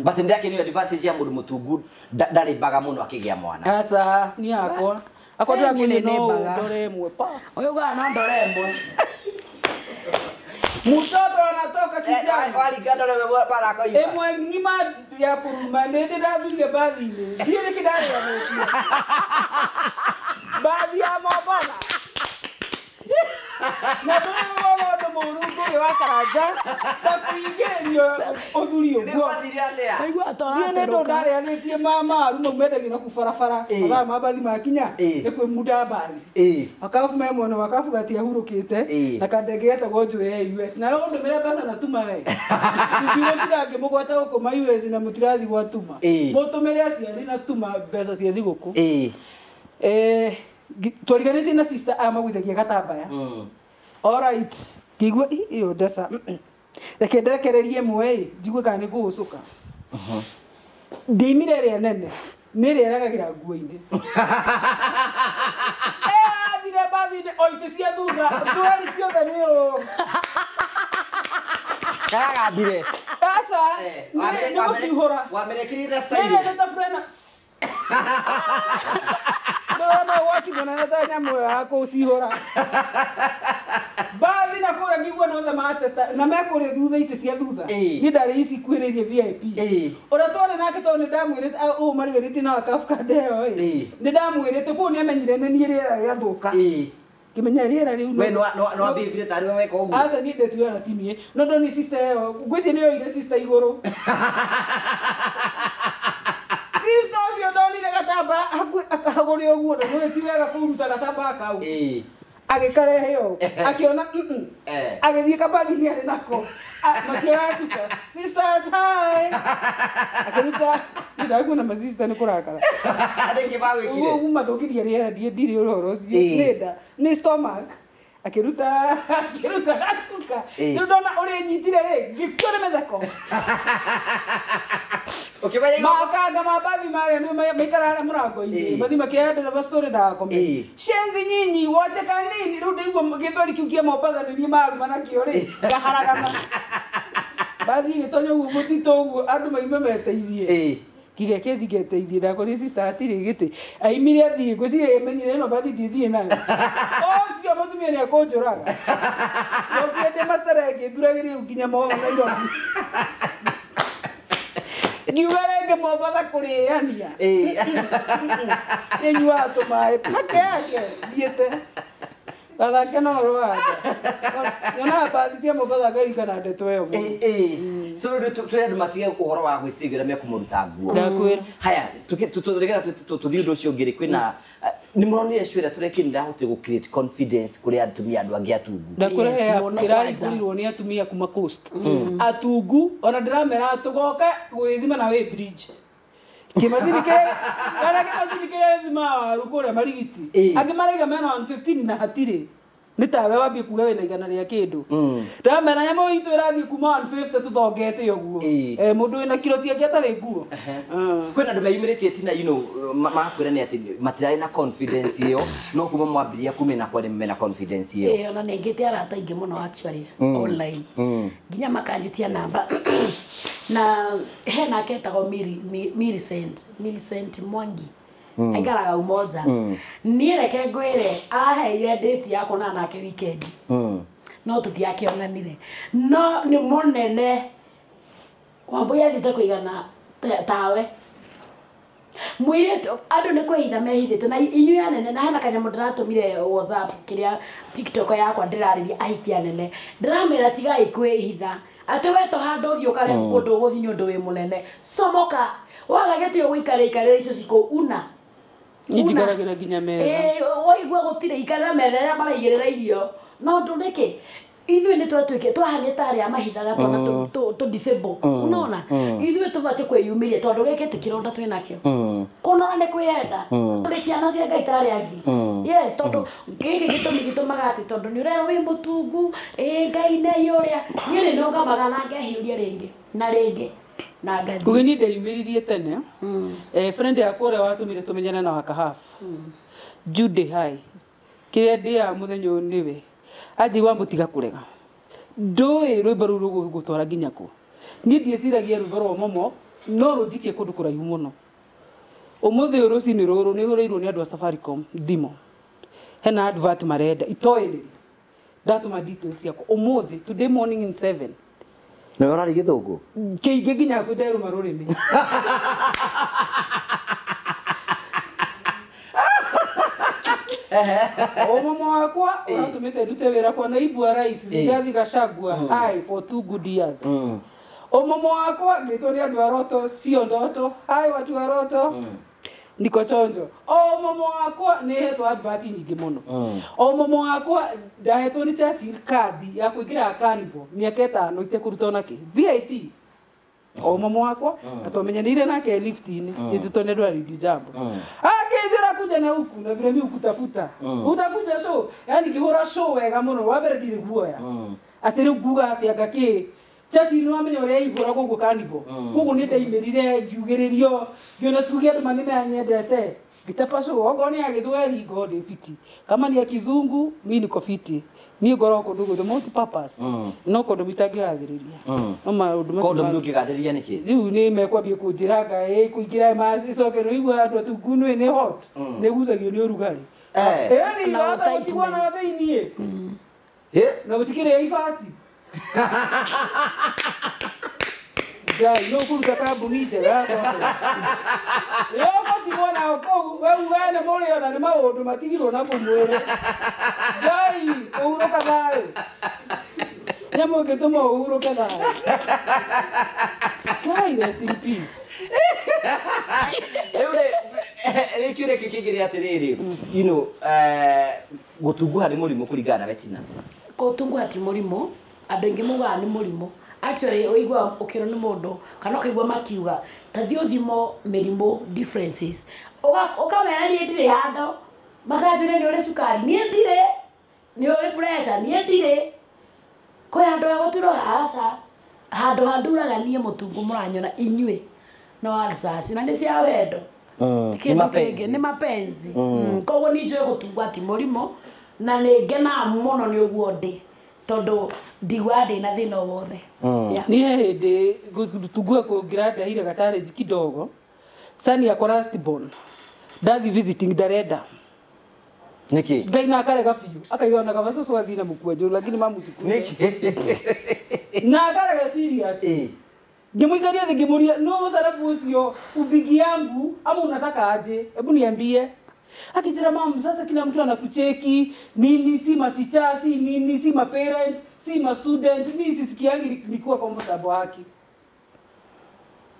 A: but ndakĩnio advantage ya mũndũ mũtungu ndarĩ mbaga mũno akĩgĩa mwana
B: aca niĩ akwa ndĩrakũnĩ no ndore ĩmwe pa
C: ũyũ ũgaga no ndore ĩmwe
B: mtoto anatoka kijana
A: waringana wewe para koiba
B: emwe ngima ya kuruma ndende ndathire bathini ndio kidare ya mtu baadhi ya mabana na ndio mũrungu wa karaja takuingerio uthuri ũguo
C: aigua atora
B: ndio ndo ndare anĩtie mama aruma umendagi na kubarabara mathaa mabathi makinya nĩ kwĩ muda bathi akafu memwe no akafu gati ahurũkĩte na kandege yetagwo njũĩ ya US na ndo mĩre mbeca na tuma we ndio kidage mũgwata gũkũ ma US na mũtirathi gwatuma mũtũmĩre aciari na tuma mbeca ciathi gũkũ twariganĩtie na sister amagwithagia gatambaya alright kigwa iyo ndesa reke nderekererie mwe njigue kana nĩ kũgũcũka ndimire ĩrĩa nene nĩ ĩrĩa ĩragagira nguo-inĩ athire bathi-inĩ oite cia thutha ndwari ciothe nĩ ũũ
A: karagambire
B: aca nĩ gũcihũra
A: wamĩrekĩrire style
B: nĩ ta frena no wakimona na ta nyamũ ya kũcihũra bathi na kũrĩa ngigua nothe mateta na mekũrĩa thutha ite cia thutha nĩ ndarĩ ici kuĩrĩrie VIP ũrĩa twarĩ nake tondũ nĩ ndamwĩrĩte ũũ mariganĩtie na akabuka ndeo nĩ ndamwĩrĩte kũu nĩ amenyire nĩ niĩ rĩera rĩathũka kimenya rĩera rĩu
A: we no ambĩbire tarĩ we weka ũguo
B: aca niĩ ndetuaga na timie no ndo ni sister ĩyo ngwĩciria nĩ yoire sister igũrũ sister ũcio ndonire gatambaya akahagũrĩa ũguo na nĩ ti wega kũruta gatambaya kau agĩkarehe yo akiona agĩthiĩ kabagi-inĩ arĩ nako makĩoya cuka sisters hi akĩruta ndakuona ma sister nĩ kũrakara
A: rĩngĩ bagwĩkire
B: ũguo mathũkĩria rĩera ndirĩ ũhoro ũcio nĩ nda nĩ stomach akĩruta gacuka nĩ ndona ũrĩa nyitire rĩ ngĩkua nĩ mĩtheko makanga mabathi marĩa nĩ maikara harĩa mũrango-inĩ mathi makĩandĩra story ndagakome shenzi nyinyi wote kanini rĩu ndaigua gĩthweri kĩu kĩa Mombasa nĩ niĩ maruma nakĩo rĩ ngaharagana bathi gĩtonya ũguo mũtitũ ũguo andũ maime meteithie kigeke thigeteithie ndakorire sister atirĩ gĩtĩ aimire athiĩ ngwĩciria emenyire ĩno bathi ndithiĩ nayo ũcio mũtumia nĩ akũnjũraga nokĩende macere ngĩthuragĩria nginya moho Nairobi ngiuga rĩngĩ Mombasa kũrĩania nĩnyuaga tũmaĩ pake yake thiĩte gathake na ũhoro wa nda nyonaga bathi cia Mombasa ngarikana ndeto ĩyo
A: so twĩre andũ matige ũhoro wa gwĩcigĩra mekũmũruta nguo
B: ndakwĩra
A: haya tũthiĩ ũndũ ũcio ũngĩ kwĩna nĩ mũronire cwĩra tũrekĩ ndahotire gũ-create confidence kũrĩ atumia andũ angĩ atungu
B: ndakwĩra ndĩrahingũrirwo nĩ atumia kuma coast atungu ona ndĩramera tũgoke gwĩthima na wĩ bridge kĩmathinikĩre thima waru kũrĩa marigiti angĩ maraiga mena 115 na hatirĩ nitawe wambie kuga wena igana ria kindu ndamera nyamo itu irathie kuma 150 tuthongete uguo mundu wina kilo ciake atari nguo
A: kwena ndu meyumiritie tina makwira ni ati matirari na confidence iyo no kuma mwambiria kumena kwa mena confidence iyo
C: ona ningite arata ingi muno actually online ginya makanjitia namba na hena ketagwo Millicent Mwangi aikaraga umoja ni reke ngwire aheire date yako na nake weekend no tutiakionanire no ni munene wambuya thite kuigana tawe mwire andu ni kwihitha mehithite na inyu anene na hena kanyamu ndiratumire WhatsApp kiria TikTok yakwa ndirariria aikia nene ndiramera tigai kwihitha ate weto hando thio kare kundu guthi nyundu wi munene somoka wagagete guikare ikare icio ciko una
B: ijigaragira ginya mega
C: waigua gutire ikara metha ya maraigirira irio no ndurike ithuĩ nĩ twatuĩke twahane tarĩ amahithaga twana to disable unaona ithuĩ tũbatie kwĩyumĩria tondũ gĩkĩ ti kĩronda twĩ nakĩo kũnora nĩ kwĩyenda tũrĩ ciana cia Ngai tarĩ angĩ yes tondũ gĩkĩ gĩtũmi gĩtũmaga atĩ tondũ nĩ ũrera wĩ mũtungu Ngai nĩ ũrĩa niĩ nĩ nongamaga na ngehiũria rĩngĩ na rĩngĩ na ngathi
B: kugeni ndeyumĩririe tene friend yakwa ũrĩa watũmire tũmenyane na wakahafu Jude hai kĩrĩa ndĩa mũthenya ũyũ nĩwe ajiwa mutiga kurega ndoi rwimbo ruru gutwara nginya ku ni ndieciragia rwimbo rwa momo no rujikie kundu kuraihu muno umuthi uruci ni ruru ni hureirwo ni andu a Safaricom thimo hena advert marenda itoini datuma details yako umuthi today morning in 7
A: na urari githungu
B: kiingi nginya ku nderu marurimi Omomo wakwa uratumite ndute wira kwa naibu wa rais Rigathi Gachagua ai for 2 good years Omomo wakwa ngitoni andu aroto sio ndoto ai watu aroto ndiko chonjo omomo wakwa ni hetwa advert nyingi muno omomo wakwa ndahetwo ni Churchill card ya kuingira Carnival miaka 5 ite kuruta nake VIP omomo wakwa atomenyanire nake lift-ini nditone ndo radio jambo akijira kuja na huku na vile mimi ukutafuta utakuja show yani kihora show wega muno wabere ndire guoya atiri guga ati agaki Churchill no amenye ore igura gugu Carnival gugu ni ndeimirire ngugiririo ngiona tuge andu manene anyendete gitapa show ogoni agithweri ngode fiti kama ni ya kizungu mimi niko fiti ni ngoro ko ndugu the multi purpose no ko ndomitage gathiriria no maundu macio ko ndomuke gathiriria niki riu ni mekwambie kunjiraga kuingira mazi soke no igwa andu atungunu ni hot ni guzagio ni urugari ni
C: na
B: utaitwa na thini na gutikire ifati Jai no kuruta kambuni njega yoko tibona ko wewe mole ona ni maundu matigirwo na kumwire Jai uhuruka thayo nyamo gituma uhuruka thayo Jai rest in peace
A: Eure kiure kikigire atiriri you know gutunguha ni murimu kuringana wetina
C: gutunguha ti murimu andu aingi muga ni murimu actually oigwa ukiro ni mundu kana kaigwa makiuga tathio thimo mirimo differences ukamera ni ndire hando makajure ni uri sukari ni ndire ni uri pressure ni ndire ko hando ya guturo asa hando handuraga nie mutungu muranyona inywe na warisasi na ni cia wendo ni mapenzi koguo ni njoe gutungwa ti murimo na ni ngena muno ni uguo ndi tondu ndigwa ndi na thina wothe
B: ni hindi gutungwa kungira ndahire gatariji kidogo sani akora Lastborn ndathi visiting dareda
A: niki
B: ngaina akarega biu akaiona kama soso athina mukwenjo lakini mamuchukua
A: niki
B: na akarega serious ngimuikaria ngimuria no sarabu ucio ubigi yangu ama unataka aje hebu niambie akijira mama sasa kila mtu anakucheki mimi si maticha si nini si ma parents si ma student mimi sisikiangi nilikuwa comfortable haki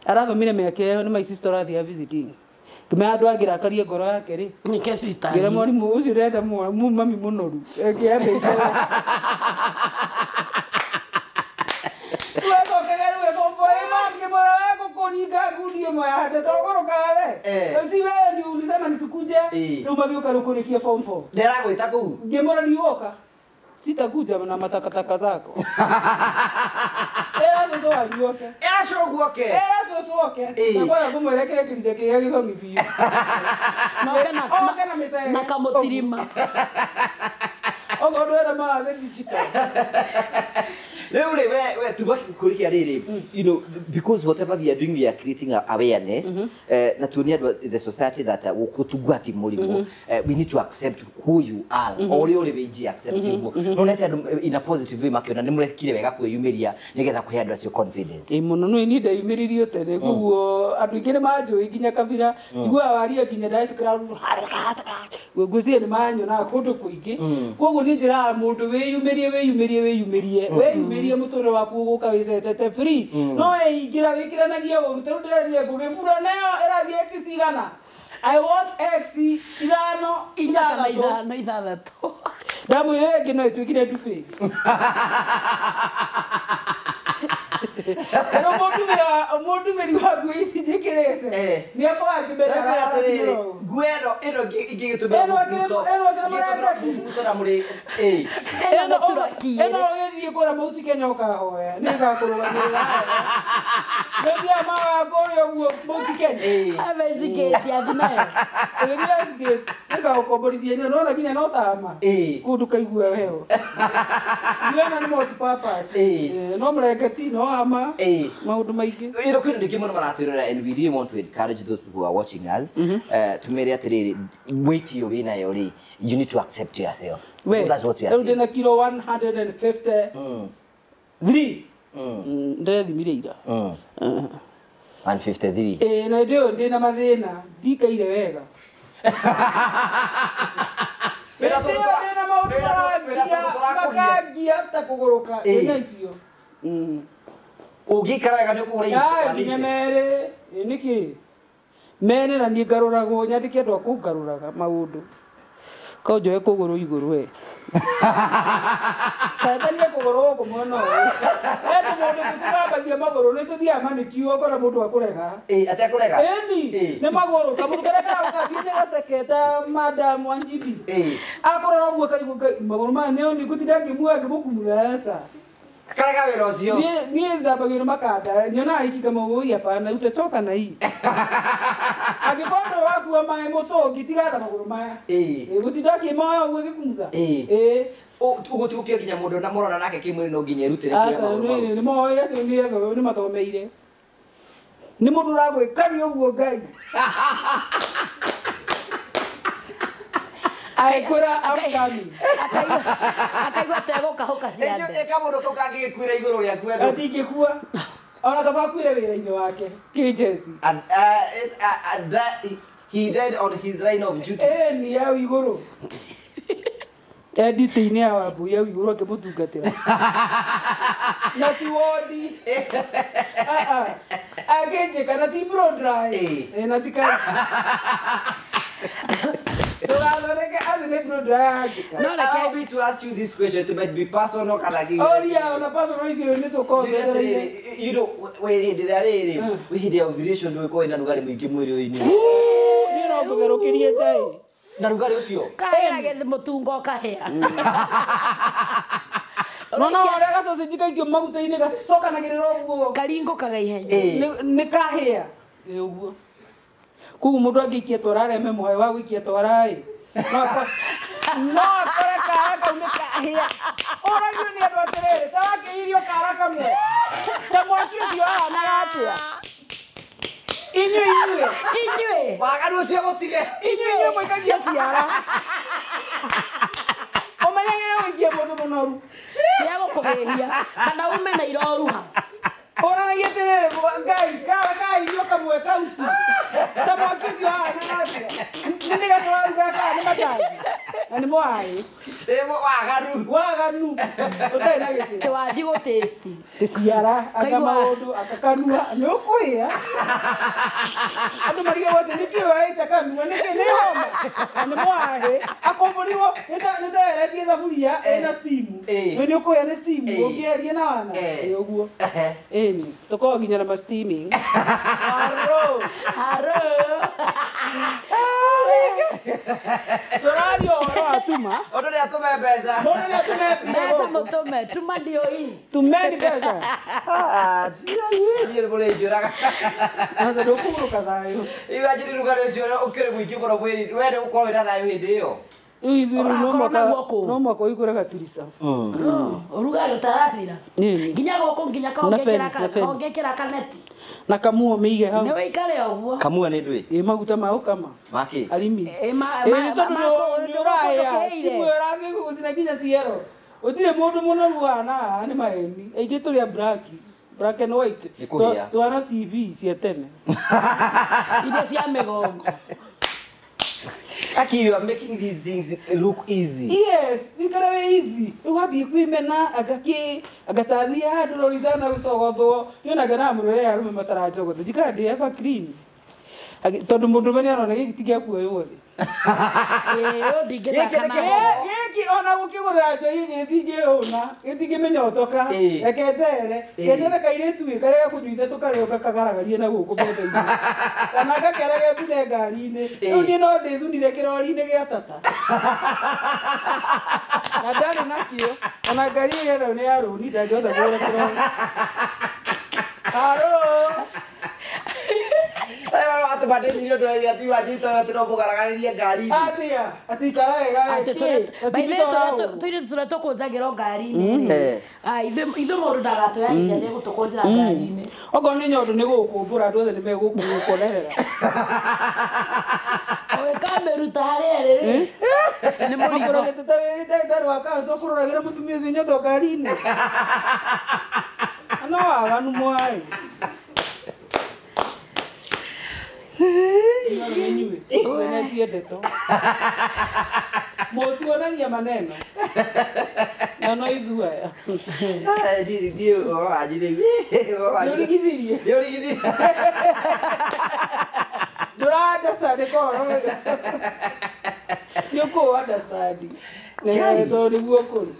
B: aratho mine meke ni my sister athia visiting tumeandwa agira karie ngoro yake ri
C: ni ke sister
B: gira mwarimu ucio renda mami munoru ekiambe kuringa gudie mwahande togoroka we si wewe ndio ulisema nisikuje ndio mageuka rukurikia form 4
A: ndera gwita ku
B: ngemora nioka sitakuja na matakataka zako. Era soso aliyoke.
A: Era shoguoke.
B: Era soso oke. Na kwa kumwelekea kile kile kisongi pia.
C: Na kamotirima.
B: Ogodwera ma digital.
A: Leo we tubaki kulikia riri, you know, because whatever we are doing, we are creating awareness. Na tunia the society that kutugwati mulimu. We need to accept who you are. All you live accept you. No let in a positive way makiona nimure kire wega kwiyumiria nigetha kuhe andũ acio confidence.
B: Muno no inida yumiririo tene kuguo andu ingire manjo iginya kabira jigwa waria ginya ndaitukira gweguzie ni manyo na kundu kuingi kuguo ni njira mundu weyumirie mutoro waku guka wicetete free no ingira wikiranagia uruteru ndirenie ngugifura nayo irathie x cigana I want x ithano
C: ithathatũ
B: damu yenge no itwikire ndufe Pero mundu meri waku ici njikirete ni akwa akibera
A: atiriri gweno ino ingigitubira mubuto na muri
B: eno githie kora mauti Kenya ukahoya ni gakuruganira ndia mawa goyo guo mauti Kenya
C: abezigeti athinayo
B: egezigeti ega ukomborithie ni no nginya no tama kundu kaigua weo ngena ni multi purpose no mreketi no ama maundu maingi
A: ino kwino ndiki muno maratwirira and we really want to encourage those people who are watching us tumere atiriri mwiti yo wina yori you need to accept yourself. That's what you are saying.
B: Ndena kilo 153 ndethimire ira
A: 153
B: na ndio ndina mathina ndikaire wega Pero ndina maundu makagia ta kuguruka ina icio
A: ugikaraga ni kuri
B: nginya mere niki mene na ni ngaruragwo nyathike ndwa kungaruraga maundu ko njoe kuguru iguru we satani kuguru ko mono eto mundu kugambagia maguru ni tuthia manikio kora mundu akurega
A: atakurega
B: ni maguru kamundu kareka ukabine gaseketa madam Wanjibi akorora gwo kari maguru ma neo ni gutinda ngimua ngimukumurasa
A: karega wira ucio
B: ni nzabagiro makanda nyona iki kama uyi hapana utachoka na hii agikondo waku mai moto gitigara maguru maya gutindaki moyo gwikumutha
A: ugutukio kinya mundu na murona nake kimwiri no nginya erutire
B: kwa ni moyo acio ni mathomeire ni mundu ragwikari uguo ngai aikura amkami
C: akaigua tego kahoka ciande
A: eka mundu kukangikwira iguru ria kwedu
B: atingikua ona kaba kwire wira-ini wake kijesi
A: and he died on his line of duty
B: ni ya iguru edit-ini ya wabu ya iguru akimutungatira na ti wodi agenje kana ti bro dry na ti kai
A: I'll be to ask you this question. It might be personal.
B: Oh yeah, on a personal issue, you need to call.
A: You know, we did the ovulation. Do we go in and get me kimwiri ini?
B: You know, because kiriye chai.
A: Na rugari ucio.
C: Kaira gethe mutungo kahea.
B: No, orega so sijika ikio maguta-ini gacoka na giriro guo.
C: Karingo kaga ihenya.
B: Ni kahea. Uguo. Kugu mundu angikia twarare me moyo wa gwikia twarai no akora kara ni kahia ora ni andu atiriri tawakiirio kara kamwe ta mwakithio na atia inyue
A: wagaru cio gutige
B: inyue mwikagia ciara omanyagire wikie mundu munoru
C: ya gukubihia kana ume na iroruha
B: ora yetere ngai kara irio kamwe kauti ta mwakithio na atia ni gatwaruga ka ni mataji ani mwai wagaru utai na gisi
C: twathi go taste
B: ticiara aka maundu akakanua ni ukuia andu marige wote nikio aita kanua ni homa ani mwai akomborirwo nita eretie thaburia ena steam ni ukuia ni steam ungeria na wana uguo ni toko ginya na steaming haro Torario ora tuma.
A: Ondo ni atume pesa.
B: Mbona ni atume
C: Pesa mutume, tuma ndio hii.
B: Tumeni pesa.
A: Ndiye bole juraga.
B: Sasa ndio kuruka thayo.
A: Iwe ajiri rugare cio ukire mwingi boro bwiri. Wende ukorwe na thayo hindi iyo.
B: Ithiru
C: Ũrakorwo
B: no mwaka ũikũre gatirisa.
C: Ũrugarĩ ũtarathira.
B: Nini.
C: Nginya gũkũ nginya kaongekĩra kaneti.
B: Na kamuo mĩige hau.
C: Nĩ wĩikare ũguo.
A: Kamua ni ndui.
B: Ĩ maguta ma ũkama.
A: Maki.
B: Arimis.
C: Nĩ tondũ
B: ũragũcina nginya ciero. Ũtirĩ mũndũ mũnogu hana nĩ maeni. Aingĩ tũrĩa black and white. Twana TV cia tene.
C: Iria cia mĩgongo.
A: Aki, you are making these things look easy.
B: Yes, bikara we easy. Uhabi kwimena agatathia handu rorithana gucogothwo. Yona gana murere arume matarajogothe. Jikandi ever clean. Tondu mundu meni arona giki tigiakuo yothe.
C: Ndingĩthaka
B: giki ona gukigura njoi gĩtingĩhũna gĩtingĩmenyotoka reketere ketere kairĩtu karĩa kũnyuithe tũkarĩoka kagaragarie na gũkũ metha-inĩ kana gakerage thune ngari-inĩ rĩu niĩ no ndĩthunire kĩrori-inĩ gĩa tata na ndarĩ nakĩo ona ngari ĩyo nĩ ya rũni ndangĩhota kũgũra kĩrori. Haro
A: Saya watu bade ni ndo ya ti wadi to tro bugaragariria ngari.
B: Atia, ati karaga.
C: Tũire tũkũnjagĩrwo ngari-inĩ. Ithuĩ mũndũ ndagatoya ciana gũtũkũnjĩra ngari-inĩ.
B: Okorwo nĩ nyondo nĩ gũkũmbũra andũ othe nĩ megũkũonerera.
C: Ũgĩkamĩruta harĩa rĩrĩ. Nĩ mũrigo.
B: Ndagĩtarĩ wa kanca ũkũroragĩra mũtumia ũcio nyondo ngari-inĩ. No waganu mwaĩ. Motuonagia maneno na no ithuaya Yorigithirie ndũra-understand koro nĩũkũ-understand tondũ nĩguo kũrĩ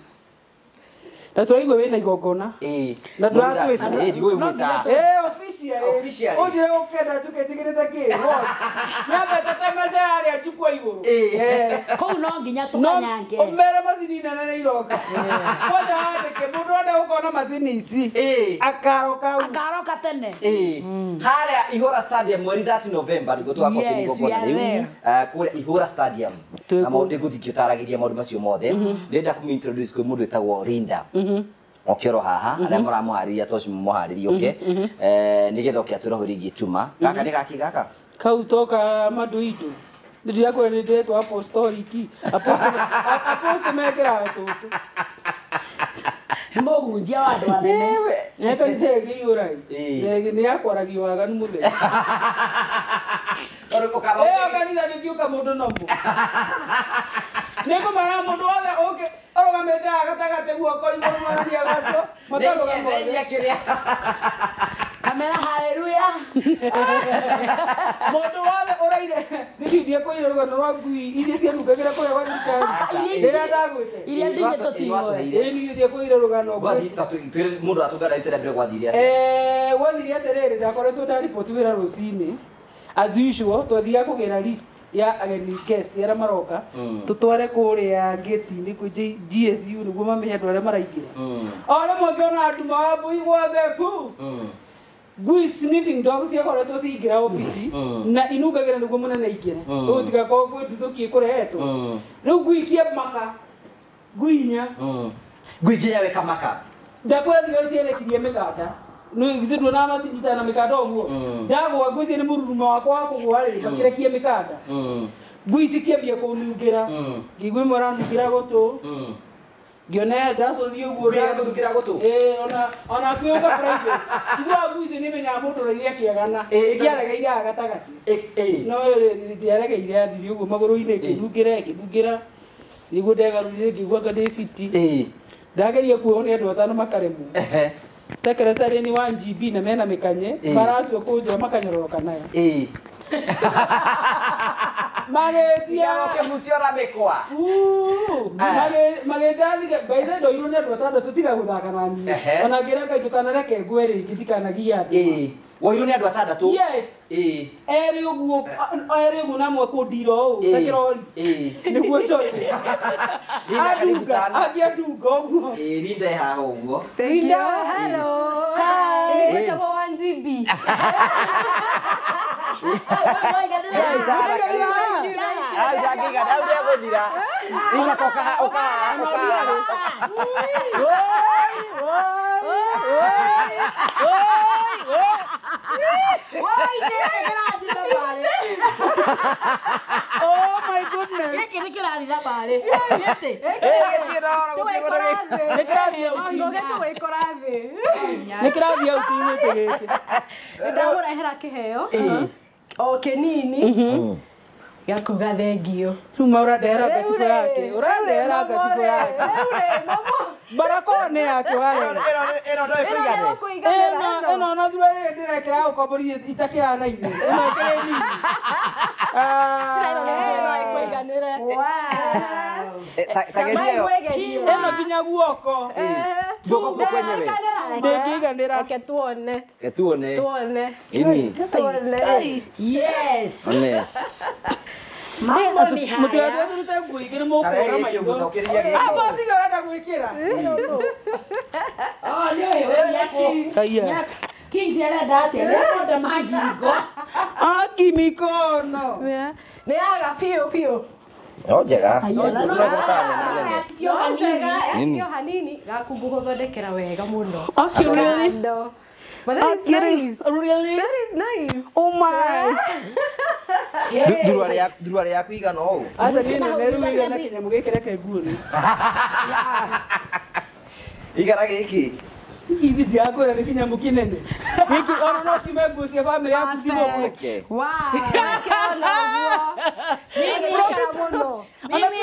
B: na twaigua wĩna igongona na ndũratwĩta officially ũthire ũkenda tũketigĩrĩte kĩ nĩambetetemece harĩa njukua igũrũ
C: kũu no nginya tũkanyange
B: ũmere macini nene nĩ iroka wothe handĩke mũndũ wenda gũkona macini ici akaroka
C: tene
A: harĩa Ihũra Stadium mweri 30 November nĩguo tũgakorwo igongona rĩu kũrĩa Ihũra Stadium na maũndũ ngũthingĩũtaragĩria maũndũ macio mothe ndĩrenda kũmũintroduce kwĩ mũndũ wĩtagwo Linda okĩoro haha arĩa mũramũharĩria toci mũharĩrie oke nĩgetha oke atwĩre ũhoro wĩgiĩ tuma gaka nĩ gaki gaka
B: kau toka madoido ndiriakwo nĩ ndĩretwo apostoliki aposto mekĩraga tũtũ
C: mũhunjia wa andũ anene
B: nĩkanitha ĩngĩ Ihũra nĩ yakwaragia waganu mũthenya ĩyo kanitha ndĩngiũka mũndũ nomo nĩkũmara mũndũ wothe ũngĩ arũgamĩte haha gatagatĩ guoko igũrũ mwathania gacio matarũgamothe
C: kamera haleluya
B: mũndũ wothe ũraire ndithindie kũire rũgano rwa ngui iria cianungagĩra kũrĩa gwa thirikari rĩrĩa ndagwĩte
C: iria ndingĩ tũtigwe
B: ndithindie kũire rũgano
A: mũndũ atũnganĩte na mbere gwathire
B: gwathire atĩrĩrĩ ndakoretwo ndariboti wĩra rũcinĩ as usual twathiaga kũgĩra list ya ageni guest arĩa maroka tũtware kũrĩa gate-inĩ kwĩ GSU nĩguo mamenye andũ arĩa maraingĩra o rĩmwe ngĩona andũ wa mbũi guothe ku ngui sniffing dogs ciakoretwo ciingĩra obici na inungagĩra nĩguo mũnene aingĩre rĩu tigakorwo kwĩ nduthũkie kũrehetwo rĩu ngui kĩamaka ngui inya
A: ngui nginya weka maka
B: ndakwĩra thigari ciarekirie mĩkanda nĩ nduona macinyita na mĩkanda ũguo ndagwa ngui nĩ mũruruma wakwa wa kũgũa rĩ makĩrekie mĩkanda ngui ici kĩambia kũnungĩra ngĩigua ĩmwe ĩranungĩra gũtũ ngĩona ndacothi ũguo
A: ndagũthukĩra gũtũ
B: ona kwĩũka private igua ngui ici nĩmenyaga mũndũ ũrairie kĩagana ĩkĩaregeire haha gatagatĩ no ndĩaregeire athiri ũguo magũrũ-inĩ ĩkĩnungĩra nĩguo ndegarũrire ngĩigua anga ndĩ fiti ndageria kuohwo nĩ andũ atano makaremwo secretary ni 1 GB na mena mikanye baratua kujwa makanyororoka nayo magetia
A: muciora mekwa
B: magedathika baisa ndo iro ne rwatanda tutiga guthaka na ni ona ngira kaitũ kana reke ngwere ngithikanagia andũ
A: Woiro ni andu atandatu.
B: Yes. Eri uguo na mwe kundiro u. Tekirori. Niguo joy. Agiaduga uguo.
A: Rinde haha uguo.
D: Thank you. Hello. Hi. Wetagwo 1GB.
A: Giga dau dia guthira. Inga toka oka.
B: Oh my goodness.
C: Giki ni kirathira bare. Yete.
B: Nikirathia utinite giki.
D: Ndamurehera kiheo. O kinini. Gakuga thengio.
B: Tuma urandehera gacibũ yake. Urandehera gacibũ yake. Barakone yake wale.
A: Eno ndo ĩkũigane.
B: Eno no thura ndirekera gukomboria itakĩhana ine. Eno kĩrĩ nini. Eno nginya guoko.
A: Guoko kwenyewe.
B: Ndĩngĩiganĩra.
D: Tuone.
A: Tuone.
D: Tuone.
A: Ini.
D: Tuone.
C: Yes.
A: One.
C: Mambo ni haya.
B: Mũtũrĩa tũrute nguo igĩrĩ mũkũra maitho. Aba tiga ũrenda gwĩkĩra.
C: Oh, nĩ ũyũ yako. Kings arenda atĩa? Nĩ magingo.
B: Aki mikono.
D: Nĩ aga biũ.
A: No njega.
D: Nini hanini gakumbu guthondekera wega muno.
B: Really?
D: But that is nice.
B: Really?
D: That is nice.
B: Oh my.
A: Ndurare yaku igana ũũ.
B: Asa niĩ nĩmeruire na kĩnyamũ gĩkĩ reke nguoni.
A: Igana gĩkĩ.
B: Hizi ndiakwĩra nĩ kĩnyamũ kĩnene. Gĩkĩ ona no time nguo cia bamĩrĩ yaku cithũke.
D: Wow. Kĩona ũguo. Nĩ muno.
B: Mimi.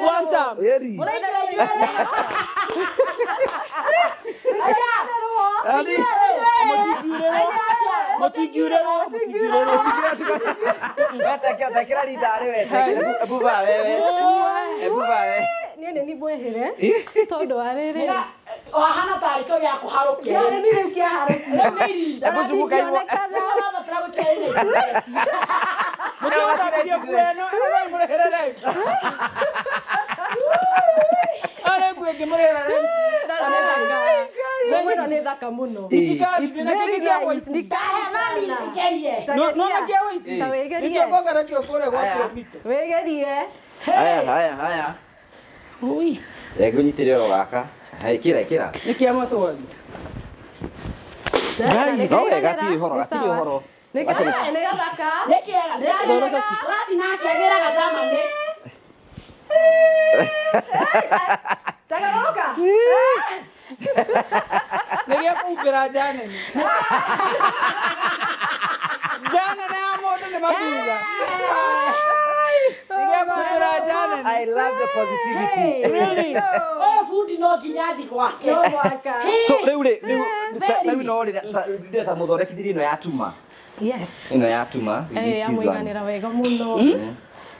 B: One time.
D: Nĩ nĩmbwehere tondũ wa rĩrĩ
C: hana tarĩ kĩo gĩa kũharũkĩra.
D: Nĩ rĩu kĩaharũkĩra.
C: Rĩu nĩ irinda. Ũrabatara gũtĩra inĩ.
B: Mũtũrĩa kueno ĩno mũrehere. Are nguo ngĩmũrehera.
D: Mũno nĩ thaka mũno.
B: No nakia wĩiti. Nĩkĩo ngongera kĩo kũrĩa gwakũ mito.
D: Wĩgerie.
A: Haya.
C: Ui.
A: Ngũnyitĩre oro gaka. Hai kira.
B: Nĩkĩa macori.
A: No wega ti horo, gatiri horo.
D: Nĩ gathaka.
C: Nĩ kĩega. Ndĩrathiĩ nake agĩraga Germany.
D: Tagaroka.
B: Nĩgĩa kumbĩra Janene. Janene ya mũndũ nĩ mathuga. Nĩgĩa kumbĩra Janene.
A: I love the positivity.
B: Really?
C: Ũyũ bundi no nginya athi gwake.
D: No mwaka.
A: So rĩu no rĩrĩa ta mũthondekithiri ĩno ya tuma.
D: Yes.
A: Ĩno ya tuma.
D: Amũiganĩra wega mũno.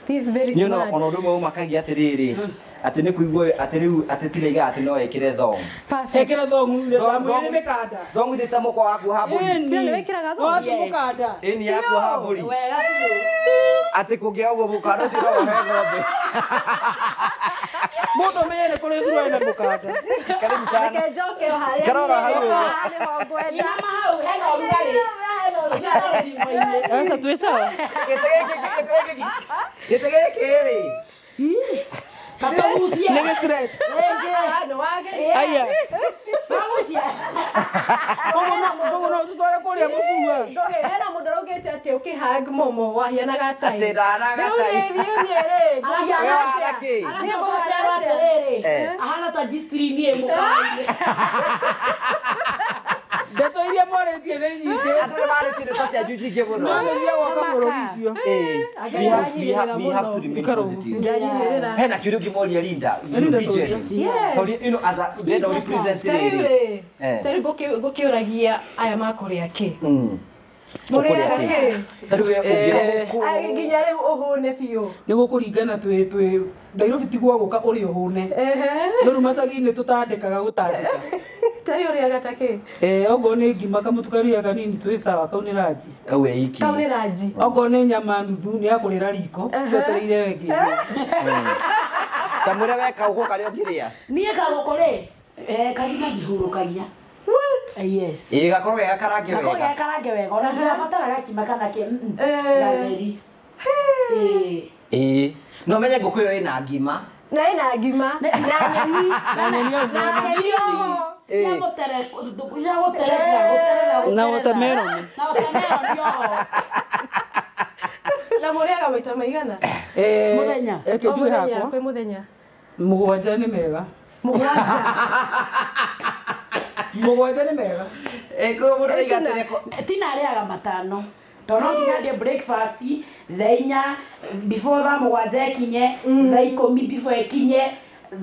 D: He is very
A: smart.
D: smart.
A: Ona ũndũ ũmwe ũmakagia atĩrĩrĩ. Atĩ nĩ kũigua atĩ rĩu atĩ tireiga atĩ no ekĩre thong.
D: Perfect.
B: Ekĩra thongu nĩ mĩkanda.
A: Thong ithĩta mũko waku ha mbũri.
D: Nĩ wĩkĩraga thong.
B: Watu mũkanda.
A: Ĩni yaku ha mbũri.
C: Wega biũ.
A: Atĩ kũngĩa ũguo mũkanda ũcio no ũhe ng'ombe.
B: Mũndũ menye nĩ kũrĩ thurua ĩna mũkanda.
A: Karibu sana.
D: Reke njoke o harĩa.
A: Karora hau.
C: Inama hau hena ũrugarĩ.
B: Sasa tuwe sawa.
A: Gĩtĩ gĩkĩ rĩ.
C: Katagucia.
B: Nĩ straight. Aya.
C: Kagucia.
B: Kogo no tutware kũrĩa mũcua.
D: Hena mũndũ araugĩte Wait ati ukihag momo wahiana gatai.
A: Ati rara gatai.
D: Niere.
C: Ahana ta jistrini emukaine.
B: Ndeto iria moretie nĩ nyingĩ.
A: Andũ nĩ marĩtie ndeto cia Juji ingĩ mũno.
B: No nĩ cia gwaka bũrũri ũcio.
A: We have to remain positive. Hena kiũria ũngĩmoria Linda. As a Linda representative.
D: Tari gũkĩũragia aya makũrĩa kĩ. Mũrĩa kĩ. Nginya rĩu ũhũne biũ.
B: Nĩ gũkũringana twĩ Nairobi ti gwa gũka ũrĩ ũhũne. No rĩu macagi-inĩ tũtandĩkaga gũtandĩka.
D: Tari ũrĩa gatake.
B: Ogo nĩ ngima kamũtukania kanini twĩ sawa kau nĩ ranji.
A: Kau iki.
D: Kau nĩ ranji.
B: Ogo nĩ nyama nuthu nĩ ya kũrĩra riko. Twetereire wengĩ.
A: Kamũrĩa weka ũguo karĩa ũngĩrĩa.
C: Niĩ kagũkũrĩ karima ngĩhurũkagia. What? Yes.
A: Gakorwo gekarange wega.
C: Gakorwo gekarange wega. Ona ndĩrabatara gakima kana kĩ. Gageri.
A: No menye ngũkũ ĩyo ĩna ngima.
D: Na ĩna ngima. Na nyeni.
B: Na nyeni au.
C: Cia gũtere.
B: Na watermelon.
C: Na watermelon yo.
D: Na mũrĩaga maita maigana?
C: Mũthenya.
B: Kĩnjui hakwa.
D: Kwĩ mũthenya.
B: Mũgwanja nĩ mega.
D: Mũgwanja.
B: Mũgwanja nĩ mega.
A: Kũguo mũndũ aigatĩre.
C: Tina arĩaga matano. Tondũ nginya ndĩ breakfast thaa 4 before thaa 7 ikinye, thaa 10 before ikinye,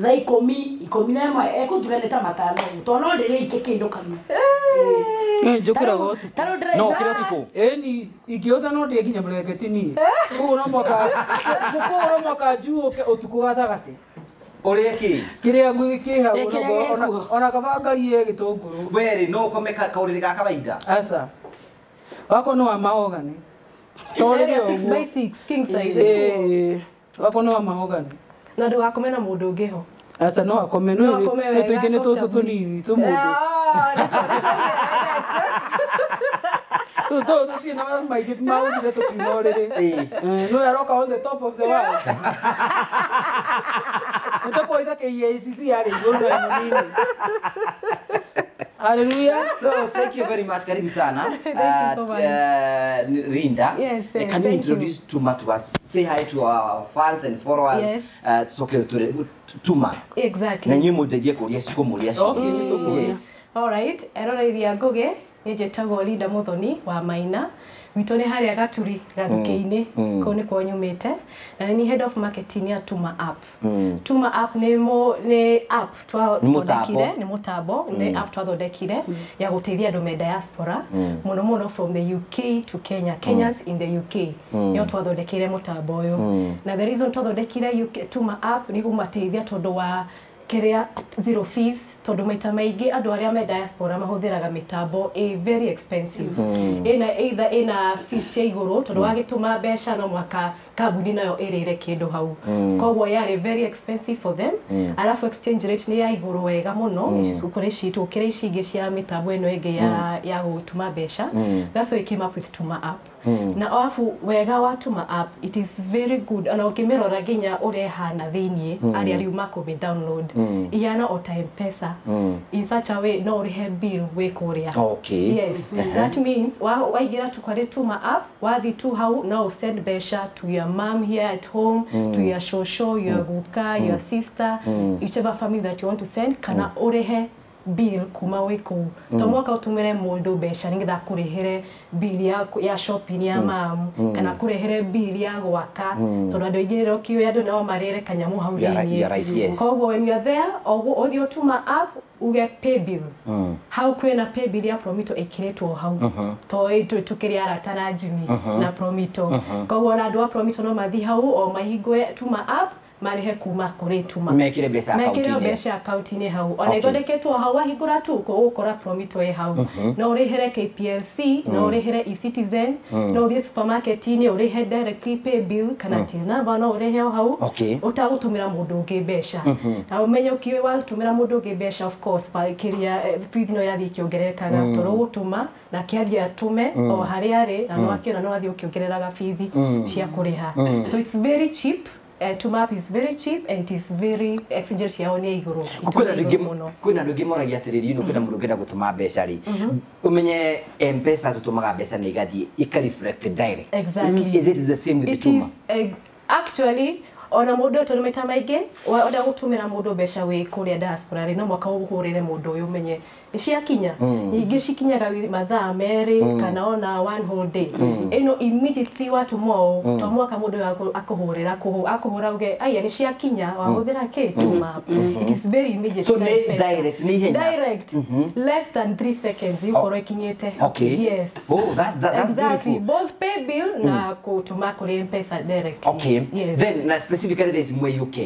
C: thaa 10:11 ekũnjuga nĩ ta matano. Tondũ no ndĩrĩ ingĩ kĩndũ kamwe.
B: Njũkĩraga ũtukũ.
C: Tarũ ndĩrĩ.
A: No kĩra ũtukũ.
B: Ĩni ingĩhota no ndĩe nginya blanketi niĩ. Kũguo no mwaka njuũke ũtukũ gatagatĩ.
A: Ũrĩa kĩ?
B: Kĩrĩa kĩ hau ona kabangarie gĩtũngũrũ.
A: Weri no ũkome kaũrĩrĩ ga kawaida.
B: Aca. Wako no wa mahogany.
D: Tolere 6x6 king size.
B: Wako no wa mahogany.
D: Na ndũgakome na mũndũ ũngĩ ho.
B: Aca no akome no nĩ tũingĩ nĩ tũtũ tũnini tũmũndũ. Tũthiĩ na maingĩ maũndire tũkinorĩrĩ. No yaroka on the top of the world. Nĩtũkũica KICC yarĩ igũrũ na mũnini. Hallelujah.
A: So thank you very much. Karibu sana.
D: Thank you so much.
A: Rinda.
D: Yes,
A: Can you
D: thank you.
A: introduce Tuma to us? Say hi to our fans and followers.
D: Yes.
A: So Tuma.
D: Exactly.
A: Na nyuĩ mũndeithie kũria cikũmũria cio.
B: Okay, nĩtũkũria.
A: Yes.
D: All right. Eroreiria Ngũgĩ nĩ njĩtagwo Linda Mũthoni wa Maina. Witũ nĩ harĩa Gaturi Gathukĩ-inĩ. Kũu nĩ kwa nyumĩte. Na nĩ head of marketing ya Tuma app. Tuma app nĩ app twathondekire, nĩ mũtambo, nĩ app twathondekire ya gũteithia andũ me diaspora. Mũno mũno from the UK to Kenya. Kenyans in the UK. Nĩo twathondekire mũtambo ũyũ. Na the reason twathondekire Tuma app nĩ kũmateithia tondũ wa kĩrĩa zero fees tondũ maita maingĩ andũ arĩa me diaspora mahũthĩraga mĩtambo very expensive. Either ina fees cia igũrũ tondũ wagĩtũma mbeca no mwaka kambuni nayo ĩrĩre kĩndũ hau. Koguo yarĩ very expensive for them. Alafu exchange rate nĩ ya igũrũ wega mũno kũrĩ citũ kĩrĩ ici ingĩ cia mĩtambo ĩno ĩngĩ ya gũtũma mbeca. That's why we came up with Tuma app. Na alafu wega wa Tuma app it is very good. Ana ũkĩmĩrora nginya ũrĩa ĩhana thĩiniĩ arĩa rĩu makũmĩ download. Ihana o ta M-Pesa. In such a way no ũrĩhe bill wĩ kũrĩa.
A: Okay.
D: Yes. That means waingĩra tu kwarĩ Tuma app wathi tu hau no send mbeca to your mom here at home, to your shosho, your guka, your sister, whichever family that you want to send kana ũrĩhe bill kuma wĩ kũu. To mwaka ũtũmĩre mũndũ mbeca nĩgetha kũrĩhĩre bill ya shopping ya mam kana kũrĩhĩre bill ya gwaka tondũ andũ aingĩ rĩrĩa ũkĩoya andũ nao marĩre kanyamũ hau thĩiniĩ. Koguo when you are there ũthiĩ Tuma app uge pay bill. Hau kwĩna pay bill ya Promito ĩkĩrĩtwo hau. To tũkĩrĩ arata na Jimmy na Promito. Koguo na andũ a Promito no mathi hau o mahingũre Tuma app marĩhe kuma kũrĩ Tuma.
A: Mekĩre mbeca
D: account-inĩ hau. Ona ithondeketwo hau wahingũra tu ũgũkora Promito ĩ hau. No ũrĩhĩre KPLC, no ũrĩhĩre eCitizen, no ũthiĩ supermarket-inĩ ũrĩhe directly pay bill kana till number no ũrĩhe hau. Ũtagũtũmĩra mũndũ ũngĩ mbeca. Na ũmenye ũkĩũĩ watũmĩra mũndũ ũngĩ mbeca of course kĩrĩa bithi no ĩrathiĩ ĩkĩongererekaga tondũ ũgũtũma na kĩambia atũme o harĩa arĩ na no akĩona no athiĩ ũkĩongereraga bithi cia kũrĩha. So it's very cheap. to map is very cheap and it is very exchange yao ni iguru.
A: Kwina ndugi moragia atiriri ino kwina mundu ngenda gutuma mbeca ri umenye M-Pesa tutumaga mbeca ni gathie reflect direct.
D: Exactly.
A: Is it the same with Tuma?
D: It is actually ona mundu tonumeta maige oda gutumira mundu mbeca we kuria diaspora ri no mwaka uhurire mundu uyu menye cia kinya ingi cikinyaga mathaa meri kana ona one whole day ino immediately watu mo to mwaka mundu akuhurira akuhura uge aya ni cia kinya wa guthira ke Tuma. It is very immediate.
A: So direct ni henya
D: direct less than 3 seconds you koro ikinyete.
A: Okay.
D: Yes.
A: Oh, that's
D: exactly.
A: beautiful.
D: Both pay bill na kutuma kuri M-Pesa direct.
A: Okay.
D: Yes.
A: Then specifically this is mwe UK.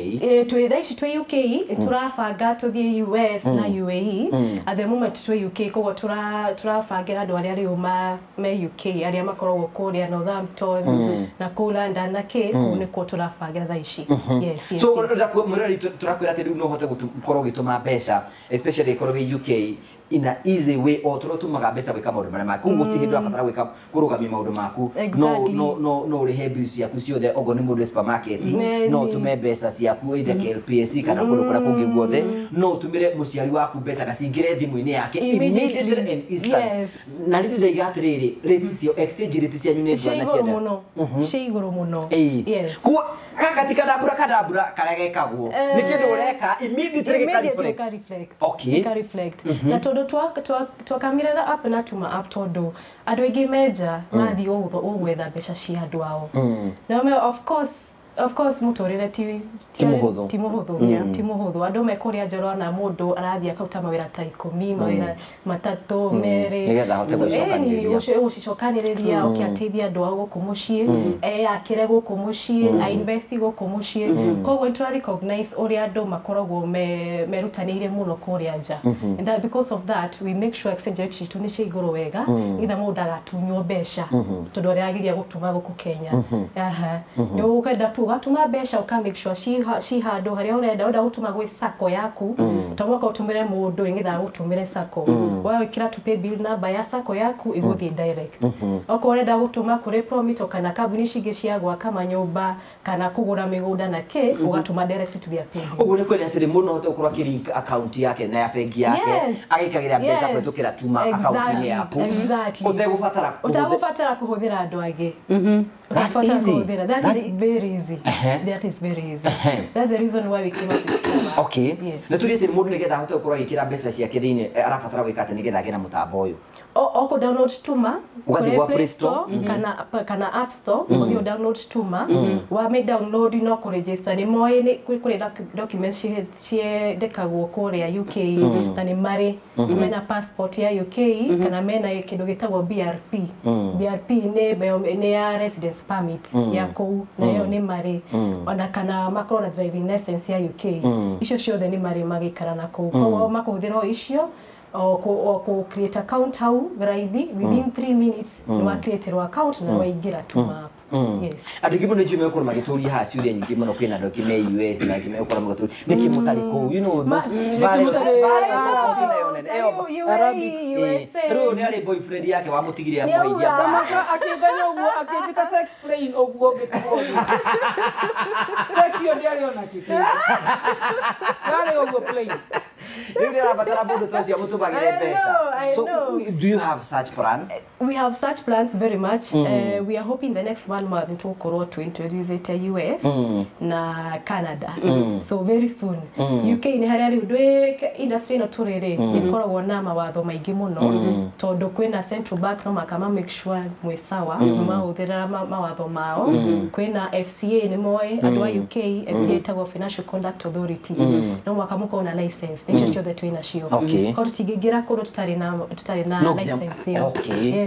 D: Twi UK turabanga tuthie US na UAE at the moment twi UK kogo turabangira andu aria riu me UK aria makoragwo kuria Northampton na ku London na ke ku niko turabangira tha ici. Yes.
A: So murari turakwira ati riu no hote gukorwo gituma mbeca especially ikorwo UK in an easy way or turotumaga mbeca gwika maundu maria maku guti hindu abatara gwika kurugamia maundu maku no rihe bills yaku ciothe ogo ni mundu supermarket no tume mbeca ciaku either KLPC kana kundu kuria kungi guothe no tumire muciari waku mbeca na cingire thimu-ini yake immediately and instant. Na riri ndaiga atiriri rate cio exchange rate cianyu ni ndwana ciothe
D: ciiguru muno.
A: Yes. Katika kadabra kare gekagwo ni kindu ureka immediately reflect. Okay.
D: Reflect. Na todo twakamirira app na Tuma app todo andu aingi meja nathi ugwetha mbeca cia andu ao. Na of course mutorire ti muhuthu andu mekuria njoro na mundu arathia kauta mawira ta 10 mawira matatu meri
A: nigetha hote
D: gucokaniriria ukiateithia andu ao guku mucii akire guku mucii a invest guku mucii koguo tu recognize uria andu makoragwo merutanire muno kuria nja and that because of that we make sure exchange rate citu ni cia iguru wega nginya mundu agatunywo mbeca tondu aria agiria gutuma guku Kenya ni ukenda tu gatuma mbeca uka make sure ci handu haria urenda gutuma gwi sako yaku to mwaka utumire mundu nginya gutumire sako wa wikira tu pay bill number ya sako yaku iguthie direct oko urenda gutuma kuri Promito kana kambuni cingi cia gwaka manyumba kana kugura migunda na ke ugatuma direct to their pay bill.
A: Ugu ni kweli atiri muno hote ukorwa link account yake na ya bengi yake agikagira mbeca kwetukira Tuma account yaku utagufatara kuhuthira andu angi. That is very easy. That is very easy. That's the reason why we came up with Tuma. Okay. Yes. Na tuliete mundu nigetha hote ukorwa gikira mbeca ciake thiini arafatara gwika ati nigetha agena mutambo uyu.
D: Oko download Tuma
A: kuri Play Store
D: kana App Store uthio download Tuma wa me download no ku register ni moe ni kuri documents ciendekagwo kuria UK na ni mari mena passport ya UK kana mena kindu gitagwo BRP. BRP ni ya residence permit ya kou na yo ni mari ona kana makoro na driving license ya UK icio ciothe ni mari magikara na kou koguo makuthira icio or create account hau raithi within 3 minutes no create account na waigira Tuma. Yes.
A: Adu kimuno jume ko magituri ha siuri nyingi muno kwina ndo kime US na kime ko magituri niki mutari ko you know those Ro ni ali boyfriend yake wa mutigire ya mweithia
B: ba akiganya uguo akijika sex explain uguo gituko sex yo ndiari ona kiti yale uguo play
A: Really abatara bodo tosi ya mutu bagire pesa. So do you have such plans?
D: We have such plans very much. We are hoping the next 1 month to introduce it to US na Canada. So very soon. UK ni harari udwe industry no turere ikoragwo na mawatho maingi muno tondu kwina central bank no makama make sure mwe sawa mahuthira mawatho mao kwina FCA ni moe andu a UK FCA tagwo Financial Conduct Authority no makamuko na license nicio ciothe twina cio ko tutingira kuno tutari na license yo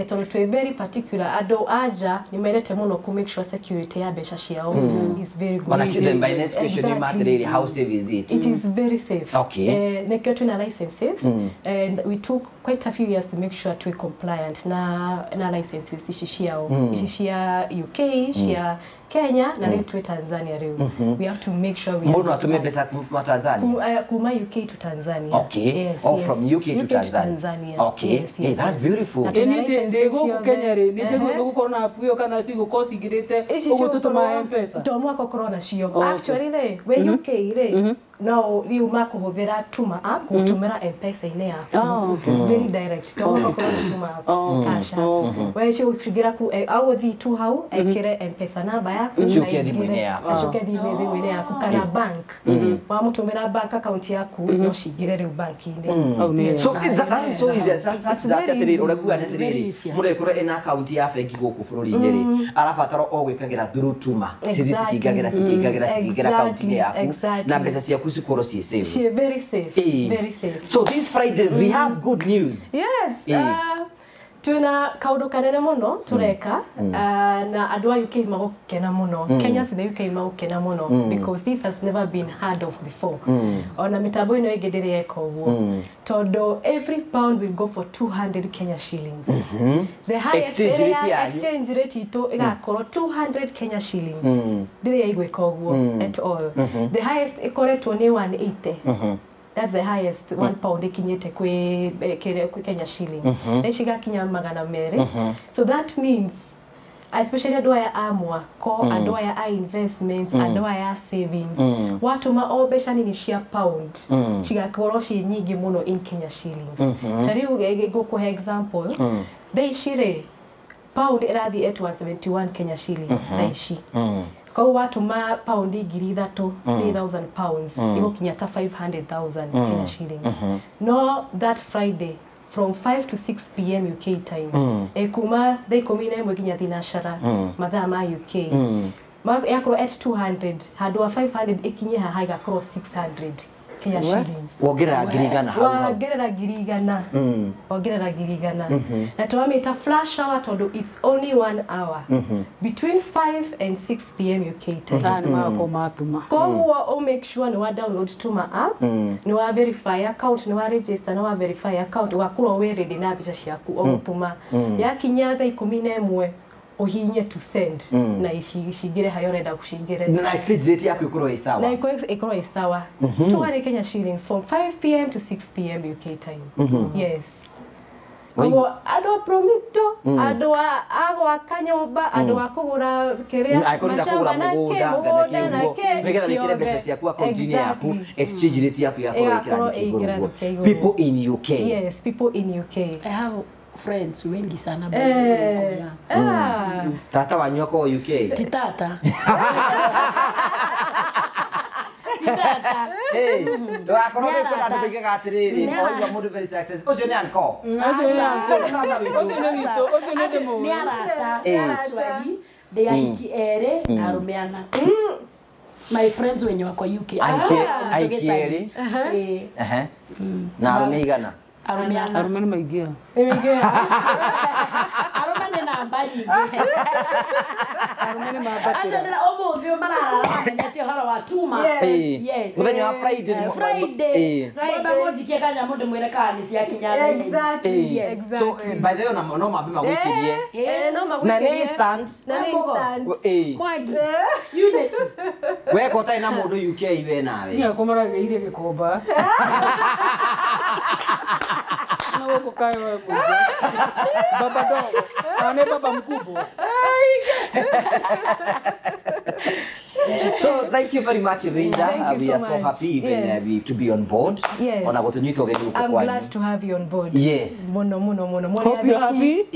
D: tondu twe very particular andu aja ni merete muno ku make sure security ya besha ciao is very good.
A: But actually by next question ni matter how safe is it?
D: It is very safe.
A: Okay.
D: Nekyo twina licenses and we took quite a few years to make sure to be compliant na licenses ishishia UK, shia Kenya na leo tu Tanzania leo. We have to make sure we
A: mbona atumie pesa kwa Tanzania
D: kuma UK to Tanzania.
A: Okay.
D: Yes,
A: From UK to Tanzania. Okay.
D: Yes,
A: Hey, that's beautiful.
B: Ni go Kenya ri ni tego gukona apuyo kana si gukosi girete ugututuma M-Pesa
D: to mwako corona cio actually we UK ri no riu makuhuthira tuma app kutumira M-Pesa ine yaku very direct to mwako corona tuma app kasha we cio kugira ku au thi tu hau ekire M-Pesa namba yaku
A: shukia thimũ ine yaku
D: shukia thimũ ine yaku kana bank wa mutumira bank account yaku no cingire riu bank ine
A: so that is so easy that's that urakuwa ndiriri murekora ina account ya bengi guku bururi-ini ri arabatara o gwikagira through tuma cithi cikingagira account yaku na mbeca ciaku cikorwo ci safe.
D: She very safe. Very safe.
A: So this Friday we have good news.
D: Yes. Tuna kaundu kanene muno tureka na andu a UK magukena muno. Kenyans in the UK magukena muno because this has never been heard of before. Ona mitambo ino ingi ndireka uguo. Todo every pound will go for 200 Kenya shillings. The highest exchange rate ito igakorwo 200 Kenya shillings. Ndire igweka uguo at all. The highest ikoretwo ni 180. That's the highest one pound ikinyete kwe Kenya shilling. Neshiga kinya magana mere. So that means especially adwaya amwa ko adwaya investments adwaya savings watu maobesha nini shia pound shigakorwo shi nyingi muno in Kenya shillings. Tari ugege go kwa example they shire pound irathi at 171 Kenya shilling naishi. Kwa watu ma pound 3,000 pounds iko kinyata 500,000 Kenya shillings. No, that Friday from 5 to 6 p.m. UK time. Kuma they komine mwe kinya thinashara mathaa ma UK. Ma yakro at 200 hadwa 500 ikinye haiga cross 600 Kenya shillings.
A: Wogera girigana hawo.
D: Wogera girigana. Na tuameta flash hour tondo it's only 1 hour. Between 5 and 6 p.m. UK time.
B: Kana mako matuma.
D: Kwa make sure no download tuma app, no verify account, no register, no verify account wakuro we ready na bicha ciaku ogutuma. Yakinya thaa 11 ohinye to send na ishigire hayo reda kushigire
A: na exchange rate yako ikoro isawa
D: na ikoro isawa 200 Kenya shillings from 5 p.m. to 6 p.m. UK time. Yes. Kwa ado promito ado agwa kanyomba ado akugura kerea mashamba na ke
A: megera nikire pesa ciaku account yaku exchange rate yako ikira people in UK.
D: Yes, people in UK.
C: I have friends wengi sana
A: tata wanyu ako UK
C: titata
A: hey wakoro kwa ndu bigaga atiriri oiga mundu very success ucio ni anko
C: ni arata actually they are hiki ere arumeana my friends wenye wako UK
A: aikieri na arumeigana
B: Arumani maigia.
C: Arumani na mbali.
B: Arumani mabati.
C: Asante obo ndio marara manyati hara watuma. Yes.
A: Muthenya wa Friday.
C: Baba ngojikie kanya mundu mwire kani cia kinyana.
D: Exactly.
C: Yes.
A: So by the way no mabe magwikirie.
D: No magwikirie.
A: Na instant.
C: Mwagi. Eunice.
A: We kota ina mundu UK iwe nawe.
B: Ni akomara geire gikomba. Na wako kai wa kuja. Baba dogo. Ane baba mkubwa.
A: So thank you very much, Linda. We are so happy to be on board.
D: Yes. I'm
A: glad
D: to have you on board.
A: Yes.
D: Mono.
B: Hope you're happy.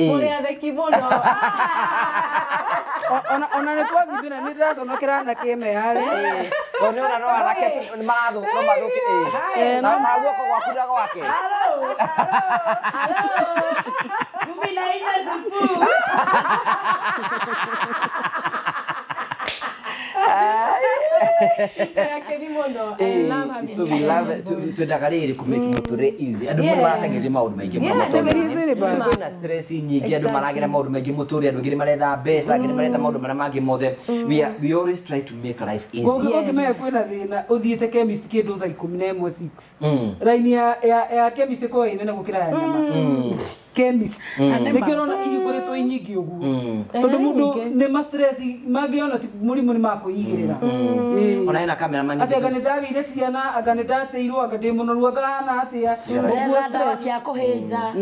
B: Ona netwa thibina ni ndira onokera na kime yale.
A: Ona no arake marathu no mathuki na maguoko gwaku ndago wake.
C: Hello. Mimi naina supu.
D: I love
A: so we love to dagariri ku make muture easy andu mo maratangire maundu maingi muno na stress nyingi andu maragira maundu maingi muture andu ngiri maretha mbeca ngiri maretha maundu mara mangi mothe we always try to make life easy
B: gogo me kwena thina uthiete chemist kindu thaa 11:06 raini ya chemist ko ine na gukira ya nyama chemist nikirona iyugoretwo inyingi uguo tondu mundu ni ma stress magiona murimu ni makuigirira
A: ona ina cameraman
B: ati agane ndagire ciana agane ndateirwo agade munoru agana atia
C: ndawa cia kuhinja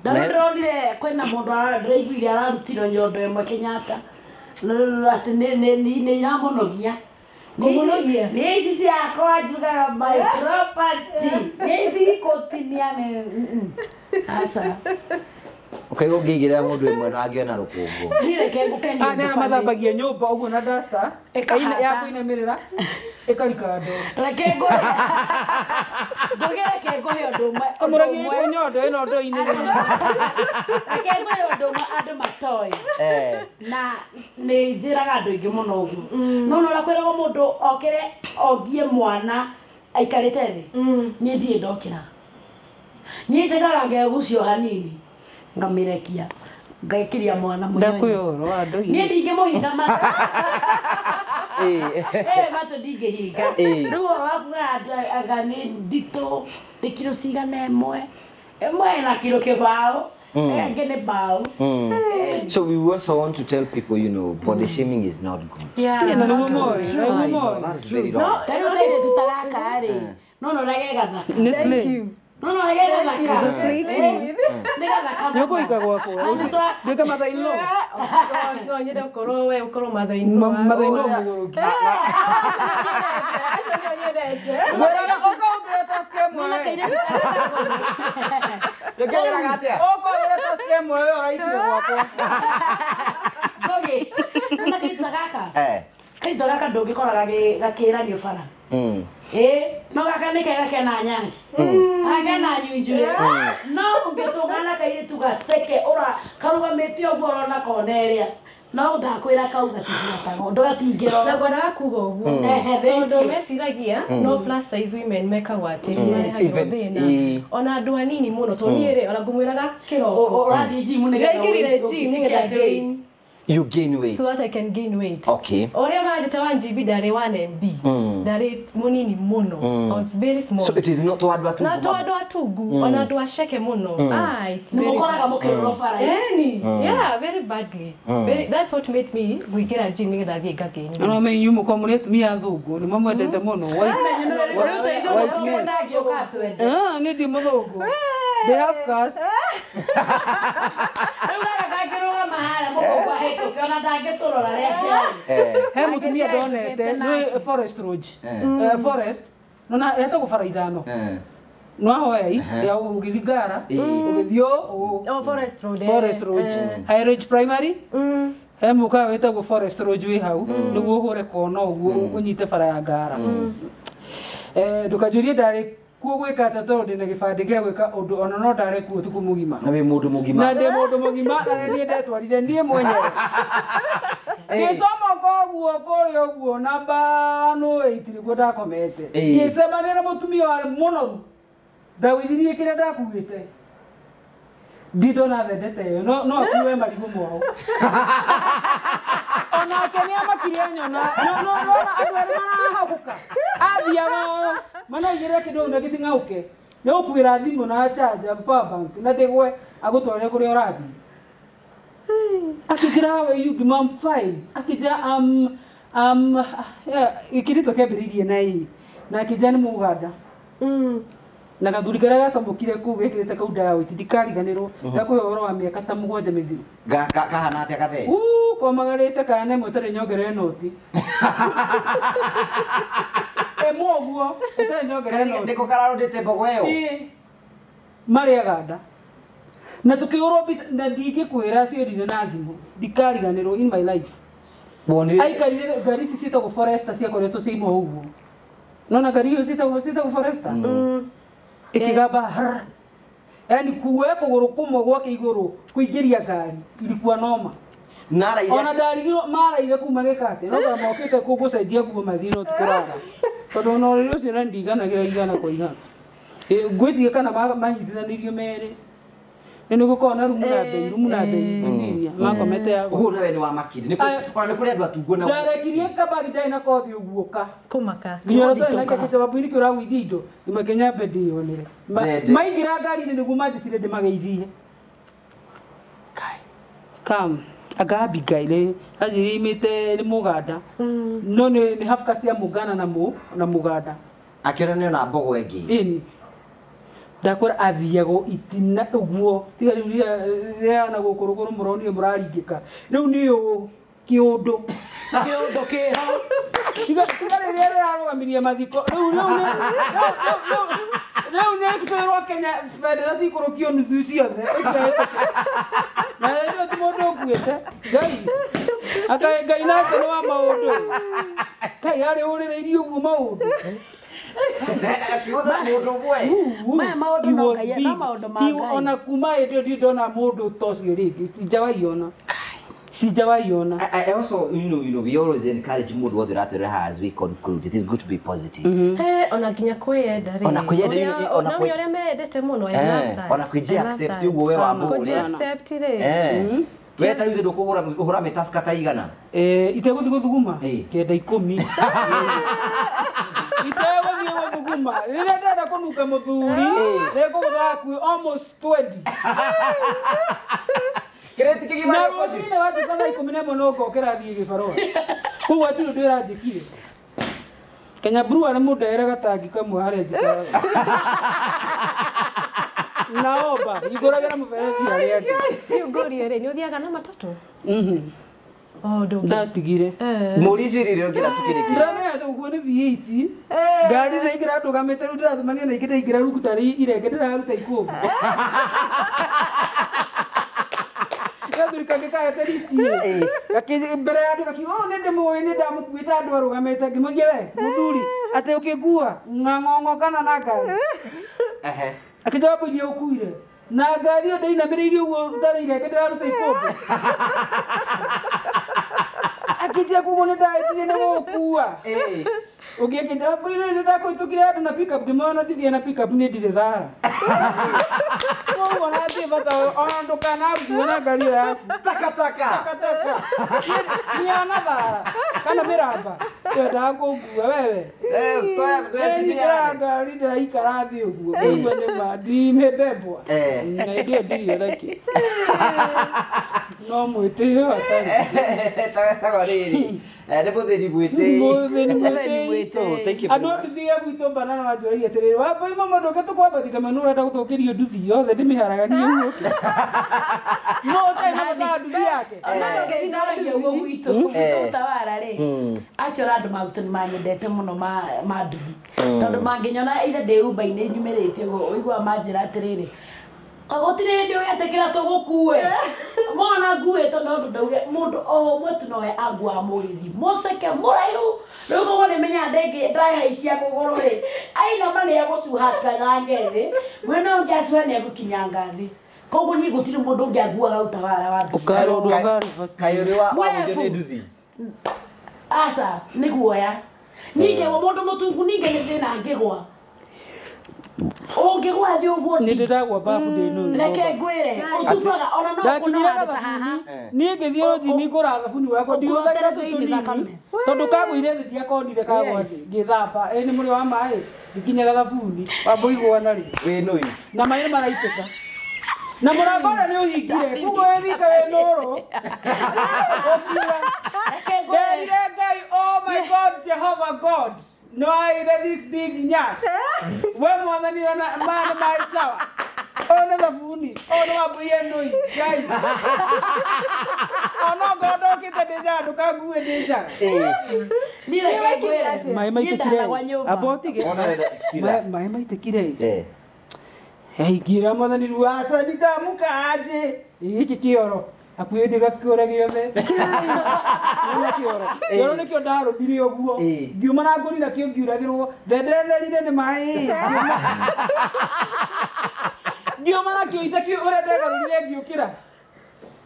C: ndaronire kwena mundu araiguire ararutiro nyondo imwe Kenyatta ati ni iramunogia kumunogia ni ici ciakwa njugaga my property ni ici ikotiniane asa
A: ukaigo ngigirira mundu imwe na angiona rukungu
C: hire kengo kenyo
B: ana mathambagia nyumba uguo na duster ya kuinamirira ikarika ndo
C: na kengo ndogera kengo hiyo ndumwe
B: amuragia nyondo ino ndo ine
C: kengo hiyo ndumwe andu matoi na ni njiraga andu ingi muno uguo no no rakwiraga mundu okire ogie mwana aikarite thi ni ndie ndokira ni njigaga ngegucio hanini ngamirekia ngaikiria mwana munyonyi
B: ndakuyoro andu
C: ni ndingimuhinga matu matu ndingihinga riu wakuga agani ndito ni kilo cigana emwe na kilo kibao ngene bao
A: so we also want to tell people body shaming is not good
B: no
C: taro tete tutagaka ri no ragega thaka
B: thank you
C: no ragega thaka ndega thaka
B: yoko ikagwa ko ndeka mathaino
D: no nyende ukoro we ukoro mathaino
B: muguruki
D: acho nyendete
B: wera ukaugeta skemu
A: yokeraga atia
B: ukaugeta skemu yo raitire gwakwa
C: gogi na kitagaka kaitagaka ndungikoraga gakiranio bara no gaka nä kega kena nyaci akena nyunjure no ũngĩtũngana kairĩtu gaceke karugamĩte ũguo ũrona koneria no ndakwä ra kau gaticiatago ndågatingä
D: na ngwendaga kuga ũguo tondũ meciragia no plus size women mekagwo atĩ nĩmarehagĩrwo thĩna ona andũ anini mũno tondũ niĩ rĩ ona ngũmwĩraga kĩroko
C: ũrathiĩ gym
D: nĩgetha gym nĩgetha gain
A: you gain weight
D: so that I can gain weight.
A: Okay.
D: Oria majete 1 GB dari 1 MB. Dari munini muno. I was very small.
A: So it is not to adwa tugu.
D: Na to adwa tugu. Ona adwa sheke muno. It's very.
C: Mukoraga mukiroro fara.
D: Yeah, very badly. That's what made me get a gym ngetha thie ngagain.
B: No me yumu kwa mure tumia thungu ni mamwendete muno. White men. Ni ndi muthungu. They have caste. He mutumia ndonete ni Forest Road Forest nona eta gufara ithano no ahoei ya ugithingara ugithio Forest Road High Ridge Primary he muka weta go Forest Road wi hau niguo uhure kono uguo unyite bara ya ngara ndukajurie ndari kuo gwika ata tondu ndina gibande gia gwika undu ona no ndare kuo tuku mugima
A: na we mundu mugima
B: na ndi mundu mugima na ndie ndetwarire ndie mwenyewe ngisoma koguo kurio guo namba no eitiriguo ndakomete ngicemanira mutumia wa munoru ndawithirie kiria ndakuite ndindo na thendete no akuwe marigu mwao ona kenia makiria nyona no andu ari marahaguka athiaga manoigire kindu na githingauke ni ukuira thimu na charger power bank na ndigwe agutware kuria urathi akijira we you demand fine akija ikirito kebiririe na hii na kijani muganda na gathuri karia gacambukire ku wikirite kau dawa itindikariganirwo ndakuhe uhoro wa miaka ta 7 mithiru
A: kahana atia kathe
B: komagarite kana mutare nyongere noti moguo utare nyongere noti
A: ndiko kararudite mbogo iyo
B: mari aganda na tukiurwo na ndingikwira ciorire na thimu ndikariganirwo in my life aikarire ngari ici ciitagwo Forester ciakoretwo ciaimwo ũguo nona ngari iyo ciitagwo Forester ikigamba yani kuwe kuguru kumwe gwake iguru kuingiria ngari ilikuwa noma
A: nara ile
B: ona ndarigiro mara ile kuma gekate no kama mokite kugucenjia kugo mathiro tukurara tondu no ri ucio na ndiganagira igana kwa igana ngwĩciria kana manyitithanirio merĩ nĩ gũkorwo na rumu na mbei ngwĩciria makomete yago
A: ũguo nawe nĩ wamakire ona nĩ kũrĩ andũ atunguo na
B: ndarekirie kabagi ndarĩ na kothi ũguoka
D: kũmaka
B: nginya rĩu na kĩtabu-inĩ kĩu ũragũithia indo imakenya mbe ndĩyonere maingĩra ngari-inĩ nĩguo manjĩtire ndĩmageithie kam agabi gaile ajiri imite ni muganda no ni hafka cia mugana na muganda
A: akira ni na mbogo engi
B: ini ndakora athiago itina uguo tiga riu na gukuruguru muroni muraringika riu ni u kiundu kiha tiga rĩrĩa rĩrarũgamirie mathiko riu nĩ kĩtũrwo Kenya federation ikũrũkio nuthu ciothe na rĩu ti mũndũ ũkuĩte Ngai nake nĩ wa maũndũ Ngai arĩ ũrĩrĩirie ũguo maũndũ
A: akiuga mũndũ mwe
C: maya maũndũ no Ngai na maũndũ ma Ngai
B: ona kuma hĩndĩ ndona mũndũ tocio rĩngĩ sijawaiona.
A: I also, we always encourage mood what the rather as we conclude. It is good to be positive.
D: Ona kinya kwenda ri.
A: Ona kwenda
D: ona ore medete muno I love that.
A: Ona kwiji accept ugo we wa mugo.
D: Kwiji accept ri.
A: We ta yuze ndukugura metaska ta igana.
B: Iteguthi guthuguma. Kenda 10. Iteguthi guthuguma. Rĩrĩa ndenda kũnuka mũthuri, rĩkũgũtha ku almost 20.
A: Kireti kigima
B: na rũcinĩ watuĩka thaa 11 no ngokĩra thiĩ gĩbarũa koguo hatirĩ ũndũ ĩranjĩkire Kenya Brewer nĩ mũndeere gatangi kamwe harĩa njikaraga naomba igũragĩra mũberethi harĩa ndĩ
D: rĩu ngũrie rĩ nĩ ũthiaga na matatũ
B: ndatigire
A: mũrici rĩrĩ ũngĩra tukĩrĩkĩ
B: ndĩramenya ũguo nĩ V8 ngari ndaingĩra ndũgamĩte rĩu ndĩracemania na ingĩ ndaingĩra rukuta irenge ndĩraruta ikũmbĩ kangĩkahete lifti mbere ya andũ gakiuga nĩ ndĩmũĩ nĩ ndamukuĩte andũ arũgamĩte ngĩmũgia we mũthuri atĩ ũkĩngua ng'ang'ong'o kana na ngari akĩnjamba iria ũkuire na ngari ĩyo ndĩinamĩrĩirie ũguo ndarĩ irenge ndĩraruta ikũmbĩ akĩnjia kuguo nĩ ndahĩtirie nĩ gũkua ũngĩkĩnjamba nĩ ndakũhĩtũkire andũ na pick up ngĩmona ndithie na pick up nĩ ndirĩ thara koguo nathiĩ bata ona ndũkanarutwo na ngari ĩyo yaku takataka nĩana thara kana mĩramba yendaga kũngua wewe ndĩra ngari ndĩraikara thĩ ũguo koguo nĩma ndimĩbebwa na hĩndĩ ĩyo ndirĩ onakĩ no mwĩtĩo
A: atarĩ rĩrĩ nĩ mũthĩri mwĩtĩi so thank you
B: andũ nduthi gwitũ banana wanjũragia atĩrĩrĩ waboima mũndũ ũke tũkwambathi kameno ũrenda gũtũkĩrio nduthi yothe ndĩmĩharagania ũguo no ũtarĩ na mathaa nduthi yake
C: njoragia ũguo gwitũ Utawara rĩ actually andũ magutũ nĩ manyendete mũno ma nduthi tondũ mangĩnyona either ndĩ Uber-inĩ nyumĩrĩte ũguo ũiguaga manjĩra atĩrĩrĩ gũtirĩ hĩndĩ ũgetĩkĩra tũgũkue mona nguĩtwo no ũndũ ndauge mũndũ o ũmwe tu nowe angua mũgĩthi mũceke mũraihu rĩu koguo nĩmenya ndahaicia kũgũrũ rĩ ainama nĩ egũcuhanga ngethĩ mwena ũngĩ acuha nĩ egũkinyanga thĩ koguo niĩ gũtirĩ mũndũ ũngĩ anguaga Utawara wa
A: kayũrĩ wa mũndũ nĩ nduthi
C: aca nĩ guoya ningĩ mũndũ mũtungu ningĩ nĩ thĩna ngĩgwa ũngĩgwa thĩ ũguo
B: nĩ ndĩragwa babu ndĩ nũũ
C: reke ngwĩre ũtubaga ona no
B: ndakinyire gathabuni niĩ ngĩthiĩ rũnji ngũra thabuni wakwa ndirũthagĩra tũnini tondũ kagũire thĩ ndiakonire kagwa thĩ ngĩthamba nĩ mũrĩ wa maĩ nginya gathabuni wambũigua na rĩ
A: wĩ nũi
B: na maĩ nĩ maraitĩka na mũrango ũrĩa nĩ ũhingire koguo wĩthika wĩ nũrũ nderire Ngai oh my God Jehovah God no I read this big nyash we mwathani na maĩ sawa ona thabuni ona wambũie nũi Ngai ona ngondokĩte ndĩnjaga ndũkangue ndĩnjaga maĩ maitĩkire abotige maĩ maitĩkire ingĩra mwathani rĩu aca ndikamukaje gĩkĩ kĩoro hakuhĩ ndĩgakĩũra gĩothe kĩoro nĩkĩo ndarũmire ũguo ngiuma na ngũri nakĩo ngiuragĩrwo ndetherire nĩ maĩ ngiuma nakĩo itakĩo ũrĩa ndegarũrire ngĩũkĩra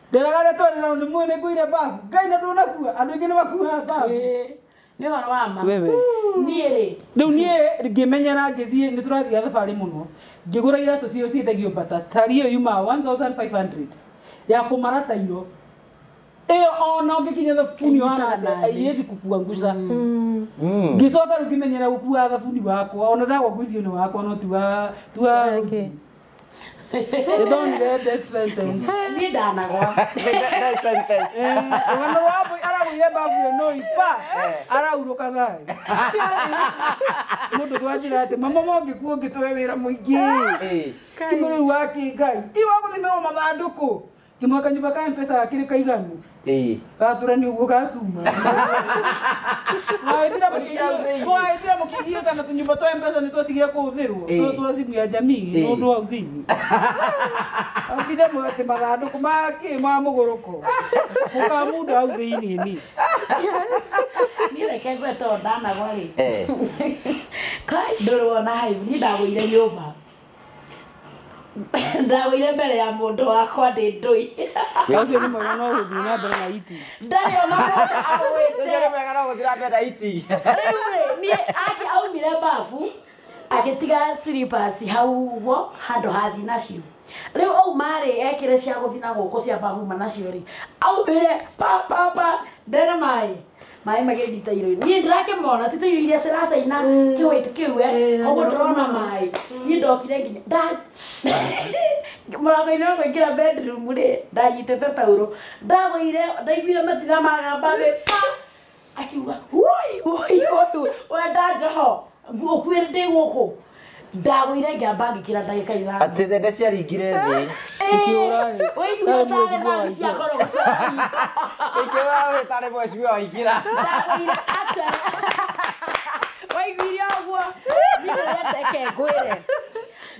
B: nderaga rĩtwarĩra nĩ mwene ngũire babu Ngai na ndũnakua andũ aingĩ nĩ makuaga babu
C: Nĩ ũhoro wa ma.
B: Wewe.
C: Niĩ rĩ.
B: Rĩu niĩ ngĩmenyera ngĩthiĩ nĩ tũrathiĩ thabarĩ mũno. Ngĩgũra iratũ cio ciendagio Bata. Tari ĩyo yumaga 1500 ya kũmarata iro. Ona ũngĩkinya thabuni wanate aiwezi kukuangusha. Ngicoka rĩu ngĩmenyera gũkua thabuni wakwa ona ndagwa gwithio nĩ wakwa no tua
D: Okay.
B: They don't read that sentence.
C: Niĩ ndanagwa.
A: That sentence.
B: Wana wapo arabuye babu no ipa. Arauruka thai. Mũndũ twajira ati mama mongi kuongi twe wĩra mũingĩ. Kimũrĩ wake ngai. Iwa gũthimĩrwo mathandũkũ. Kimwaka nyumba ka M-Pesa gakĩrĩ kaiganu. Gaturani ũguo gacuma. Waithira mũkĩgiĩ kana tũnyumba twa M-Pesa nĩ twatigire kũhũthĩrwo. Twa simu ya jamii no ũndũ wa ũthini. Atire mwete mathandũkũ ma mũgũrũko. Mũkamuda hau thĩinĩ ni.
C: Niĩ reke ngwe tondũ ndanagwa rĩ. Kai ndũrwo na hive ni ndagũire nyũmba. Ndagũire mbere ya mũndũ wakwa ndĩ ndũi.
B: Ũcio nĩ mwega no gũthiĩ na mbere na iti.
C: Ndarĩ ona mũndũ agwĩte.
A: Nĩ mwega no gũthiĩ na mbere na iti.
C: Rĩu rĩ niĩ aumire babu agĩtiga slippers hau ũguo handũ hathi nacio. Rĩu auma rĩ ekĩre cia gũthiĩ na gũkũ cia babu nacio rĩ. Aumire pa ndena maĩ. Maĩ magĩthita irio. Niĩ ndirakĩmona ti irio iria ciracaina kĩwĩte kĩu ũguo ndĩrona maĩ. Niĩ ndokire nginya mũrango-inĩ wa kũingĩra bedroom rĩ ndanyitĩte tauro. Ndagũire ndaiguire matitha magamba rĩ akiuga woi wenda njoho ũkuĩre ndĩ gũkũ. Ndagũire ngĩamba ngĩkĩra ndagĩka ithano.
A: Atĩ thende ciaringire thĩ.
B: Cikiũra rĩ.
C: Ũiguire tarĩ rangi cia korogoco.
A: Ikiũra wĩ tarĩ mweciria waingĩra.
C: Ndagũire atĩa. Waiguire ũguo. Niĩ ndĩrendeke ngwĩre.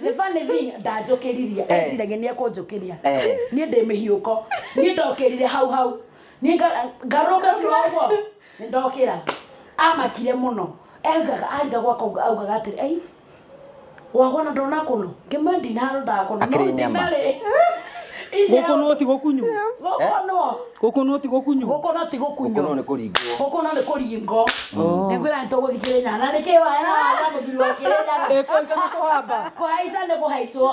C: The funny thing ndanjũkĩririe eciragia nĩ ekũnjũkĩria. Niĩ ndĩ mĩhiũko. Niĩ ndokĩrire hau. Niĩ ngarũka tu ũguo. Nĩ ndokĩra. Amakire mũno. Aringa gwakwa augaga atĩrĩ ai wagona ndona kũno ngĩmendi na ndakona
A: no ndinarĩ
B: gũkũ no ti gũkunyu
C: gũkũ
B: no ti gũkunyu
C: gũkũ no ti gũkunyu
A: gũkũ no nĩ kũringwo
C: gũkũ no nĩ kũringwo nĩngwĩra nĩ tũgũthikĩrĩ nyana nĩkĩ waya na waya mũthuri wa kĩrĩ nyana
B: kũhamba
C: kũhaica nĩ kũhaicwo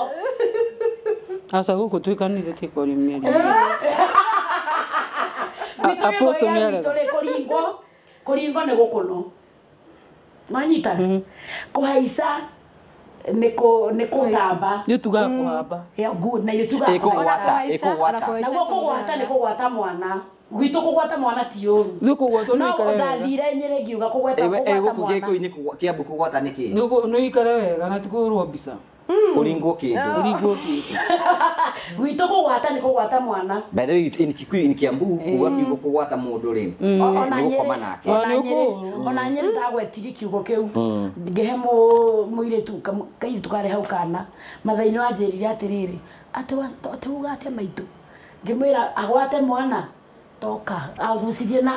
B: aca gũkũ twĩkanire ti kũrimĩria
C: Apostle nĩ arega kũringwo nĩ gũkũ no manyita kũhaica nĩ kũtamba
B: nĩ tugaga kũhamba
C: na nĩ tugaga
A: kũgwata
C: naguo kũgwata nĩ kũgwata mwana gwitũ kũgwata mwana ti ũru
B: nĩ kũgwatwo nĩ ikare wega
C: ndathire Nyĩrĩ ngiuga kũgwata
A: gũkũ gĩkũyũ-inĩ Kĩambu kũgwata nĩ kĩ
B: nĩ ikare wega na ti kũhũrwo mbica
A: kũringwo kĩndũ
C: gwitũ kũgwata nĩ kũgwata mwana
A: by the way in Kikuyu in Kiambu kuga kiugo kũgwata mũndũ rĩ nĩ gũkoma nake
C: ona Nyĩrĩ ndagwetirie kiugo kĩu ngĩhe mũirĩtu kairĩtu karĩ hau kana mathainĩ wanjĩrire atĩrĩrĩ atĩ uga atĩa maitũ ngĩmwĩra agwate mwana toka agucirie na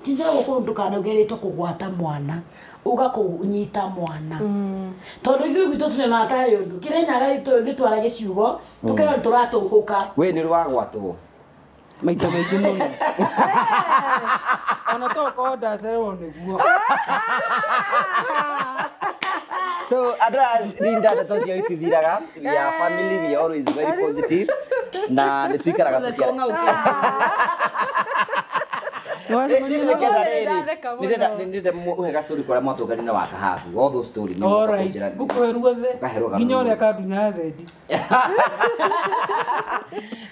C: kinja gũkũ ndũkanaugerĩtwo kũgwata mwana uga kũnyita mwana tondũ ithuĩ gwitũ tũrĩ tarĩ ũndũ Kĩrĩnyaga nĩ twaragia ciugo tũkĩona tũratũhũka
A: we nĩ rwagwatwo
B: maita maingĩ mũno ona tokorwo ndacererwo nĩguo
A: so andra linda ndeto cio itithiraga we are family we are always very positive na nĩ tuikaraga nĩndenda mũhega story kũrĩa mwatũnganire wa kahabu all those story nĩ
B: ngũkũheruothe nginya ũrĩa kandunya thendi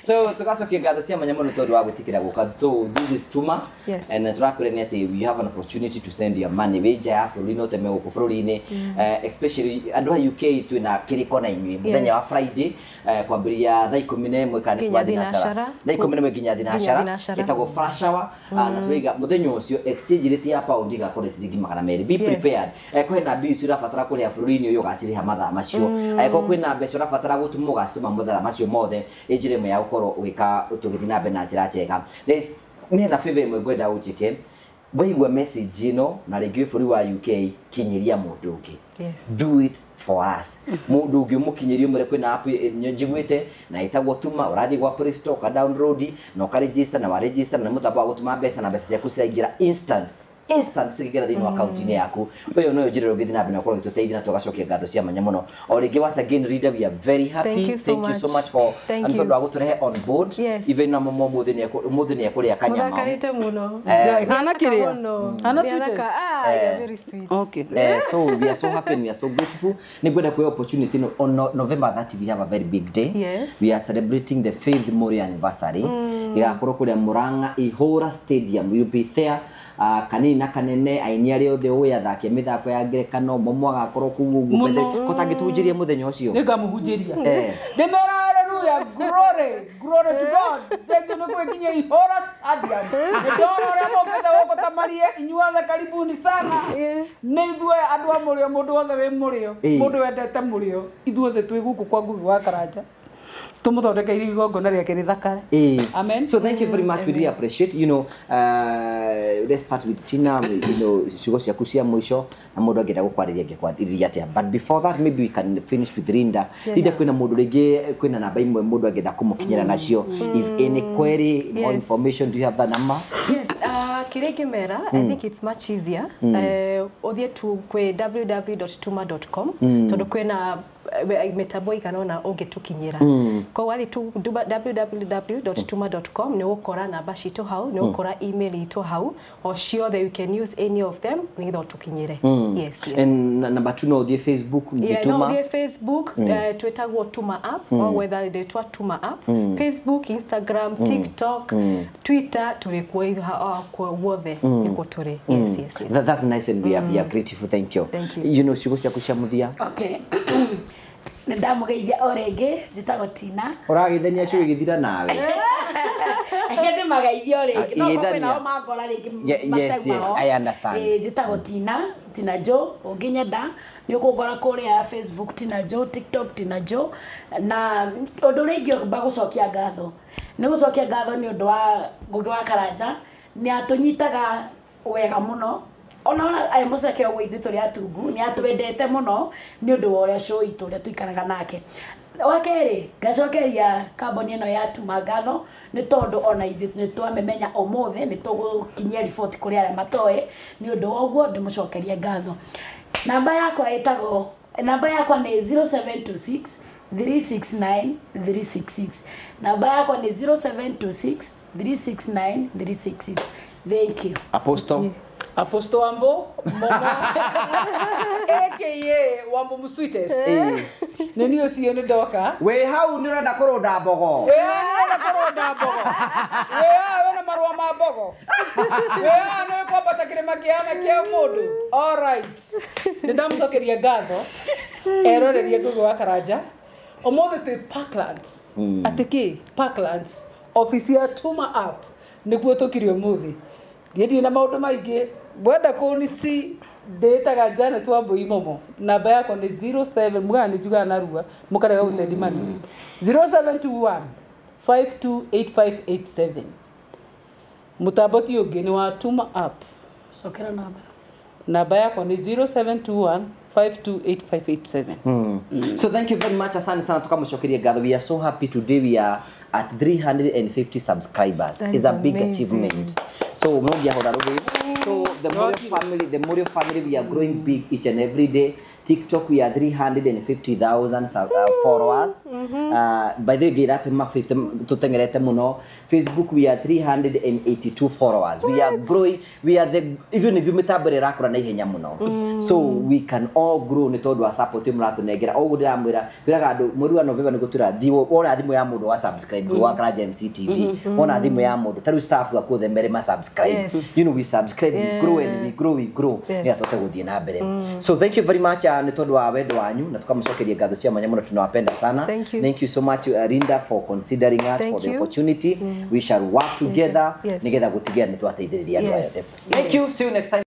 A: so tugacokia ngatho cia mwanya mũno tondũ wa gwĩtĩkĩra gũka this is Tuma and tũrakwĩra nĩ atĩ we have an opportunity to send your money wĩ nja ya bũrũri no teme gũkũ bũrũri-inĩ especially andũ a UK twĩna kĩrĩko na inyuĩ mũthenya wa Friday kwambĩrĩria thaa 11 kana kwa thinacara thaa 11 nginya thinacara ĩtagwo flash hour na tũiga mũthenya ũcio exchange rate ya pound igakorwo ciringi 200 be prepared kwĩna mbia icio ũrabatara kũrĩha bũrũri-inĩ ũyũ ũgacirĩha mathaa macio angĩkorwo kwĩna mbeca ũrabatara gũtũma ũgacitũma mathaa macio mothe njĩra ĩmwe ya gũkorwo ũgĩka tũgĩthiĩ na mbere na njĩra njega nĩ na favor ĩmwe ngwenda ũnjĩke waigua message ĩno na rĩngĩ bũrũri wa UK kinyĩria mũndũ ũngĩ do it for us mũndũ ũngĩ mũkinyĩrie ũmũre kwĩna app njiguĩte na ĩtagwo Tuma ũrathiĩ gwa Play Store ka download na ũka register na wa register na mũtambo wa gũtũma mbeca na mbeca ciaku ciraingĩra instant cigera thini account ni yaku uyo no njiriro ngithi na bina kwa tuteithia na tugacokia ngatho cia manya muno o ringi once again Rida, we are very happy.
D: Thank you so much
A: for and for dwago turehe on board even na momo muthi ni akuria kanyama
D: mudakarite muno
B: hana kiria hana
D: very sweet.
B: Okay.
A: So we are so happy and we are so grateful. Nigwenda kwa opportunity on November 30 we have a very big day.
D: Yes.
A: We are celebrating the 5th Mori anniversary. Igakorwo kuria Murang'a Ihura Stadium. We will be there. Kanini na kanene aini ari othe uya thake mithako ya ngerekano momo agakorwo kugugu bethe kotangitujirie muthenya ucio
B: ngamuhunjiria ndemera haleluya glory to God thengi no kwekinya Ihura Stadium ndoro ria mokete woko tamarie inyuothe karibuni sana ni ithue andu amurio mundu othe wi murio mundu wendete murio ithuothe twi guku kwa Ngugi wa Karanja tumuthondeka igongona riake rithakare. Amen.
A: So thank you very much. We really appreciate. You know, let's start with Tina. You know, ciugo ciaku cia mwisho na mundu angenda gukwariria ngekwariria atia. But before that, maybe we can finish with Rinda. Rinda kwina mundu ringi kwina namba imwe mundu angenda kumukinyira nacio. If any query, more information, do you have that number?
D: Yes. Kirege Mera, I think it's much easier. Othie tu kwe www.tuma.com. Tondu kwina metaboi kanona ugetukinyira. Kwa wathi tu www.tuma.com ni ukora namba citu hau, ni ukora email itu hau, or ciothe you can use any of them nigitha utukinyire. Yes.
A: And number 2 no the Facebook
D: Tuma. No the Facebook twetagwo Tuma app or whether they Tuma app, Facebook, Instagram, TikTok, Twitter turikuwa kwa wothe niko turi. Yes.
A: That's nice and we are grateful. Thank you. You know ciugo ciaku cia muthia.
C: Okay. Ndamugeithia orenge njitagwo Tina.
A: Uragithania ciugo githira nawe.
C: Ahende magaithia orenge no kwa nao magora ringi.
A: Yes, I understand.
C: Njitagwo Tina Jo unginyenda ni ukungora kuria Facebook Tina Jo, TikTok Tina Jo na undu ringi bagucokia ngatho. Ni gucokia ngatho ni undu wa Ngugi wa Karanja ni atunyitaga wega muno. Ona ai museke ogwo ithu turi atungu ni atwendete muno ni undu wa uria show itu uria tuikaraga nake. Wakeri gacokeria kamboni ino ya Tuma ngatho ni tondu ona ithu ni twamemenya omothe ni tugukinyia report kuri aria matoe ni undu wa ugwo ndimucokeria ngatho. Namba yakwa ni 0726 369 366. Namba yakwa ni 0726 369 366. Thank you.
B: Apostle Ambo Momo aka wa Mumu Sweetest nini ucio ni ndoka
A: we hau ni urenda kuronda mbogo
B: we na marua ma mbogo we no kwambata kirima kiana kia mundu all right ndamcokeria ngatho eroreria Ngugi wa Karanja omothe twi Parklands atiki Parklands office ya Tuma app niguo tukirio muthi ndiye na maundu maingi wenda kunisi ndetaga Janet Wambui Momo namba yako ni 07 mugani juga narua mukarega usendi mani 0721 528587 mutaboti ungi ni wa Tuma app
C: sokera
B: namba yako ni 0721 528587.
A: So thank you very much. Asante sana tukamushokeria ngatho. We are so happy today. We are at 350 subscribers. It's a big achievement. So so the Morio family, we are growing big each and every day. TikTok we are 350,000 followers. By the way, get up tutengerete muno. Facebook we are 382 followers. We are growing. We are the even if you metabere rakura na ihenya muno. So we can all grow ni tondu wa support muratu negera. O gudira mwira biraga andu mweri wa November niko turathiwo ora thimu ya mundu wa subscribe wa Karanja MCTV. Ona thimu ya mundu taru staff wa kuothe mere ma subscribe. You know we subscribe, we grow and we grow. Ya tote guthie na mbere. So thank you very much ni tondu wa wendo wanyu na tukamucokeria ngatho cia manya muno tunawapenda sana. Thank you so much Rinda for considering us for the opportunity. We shall work together. Nigetha gutigia ni twateithiriria andu ayothe. Thank you. See you next time.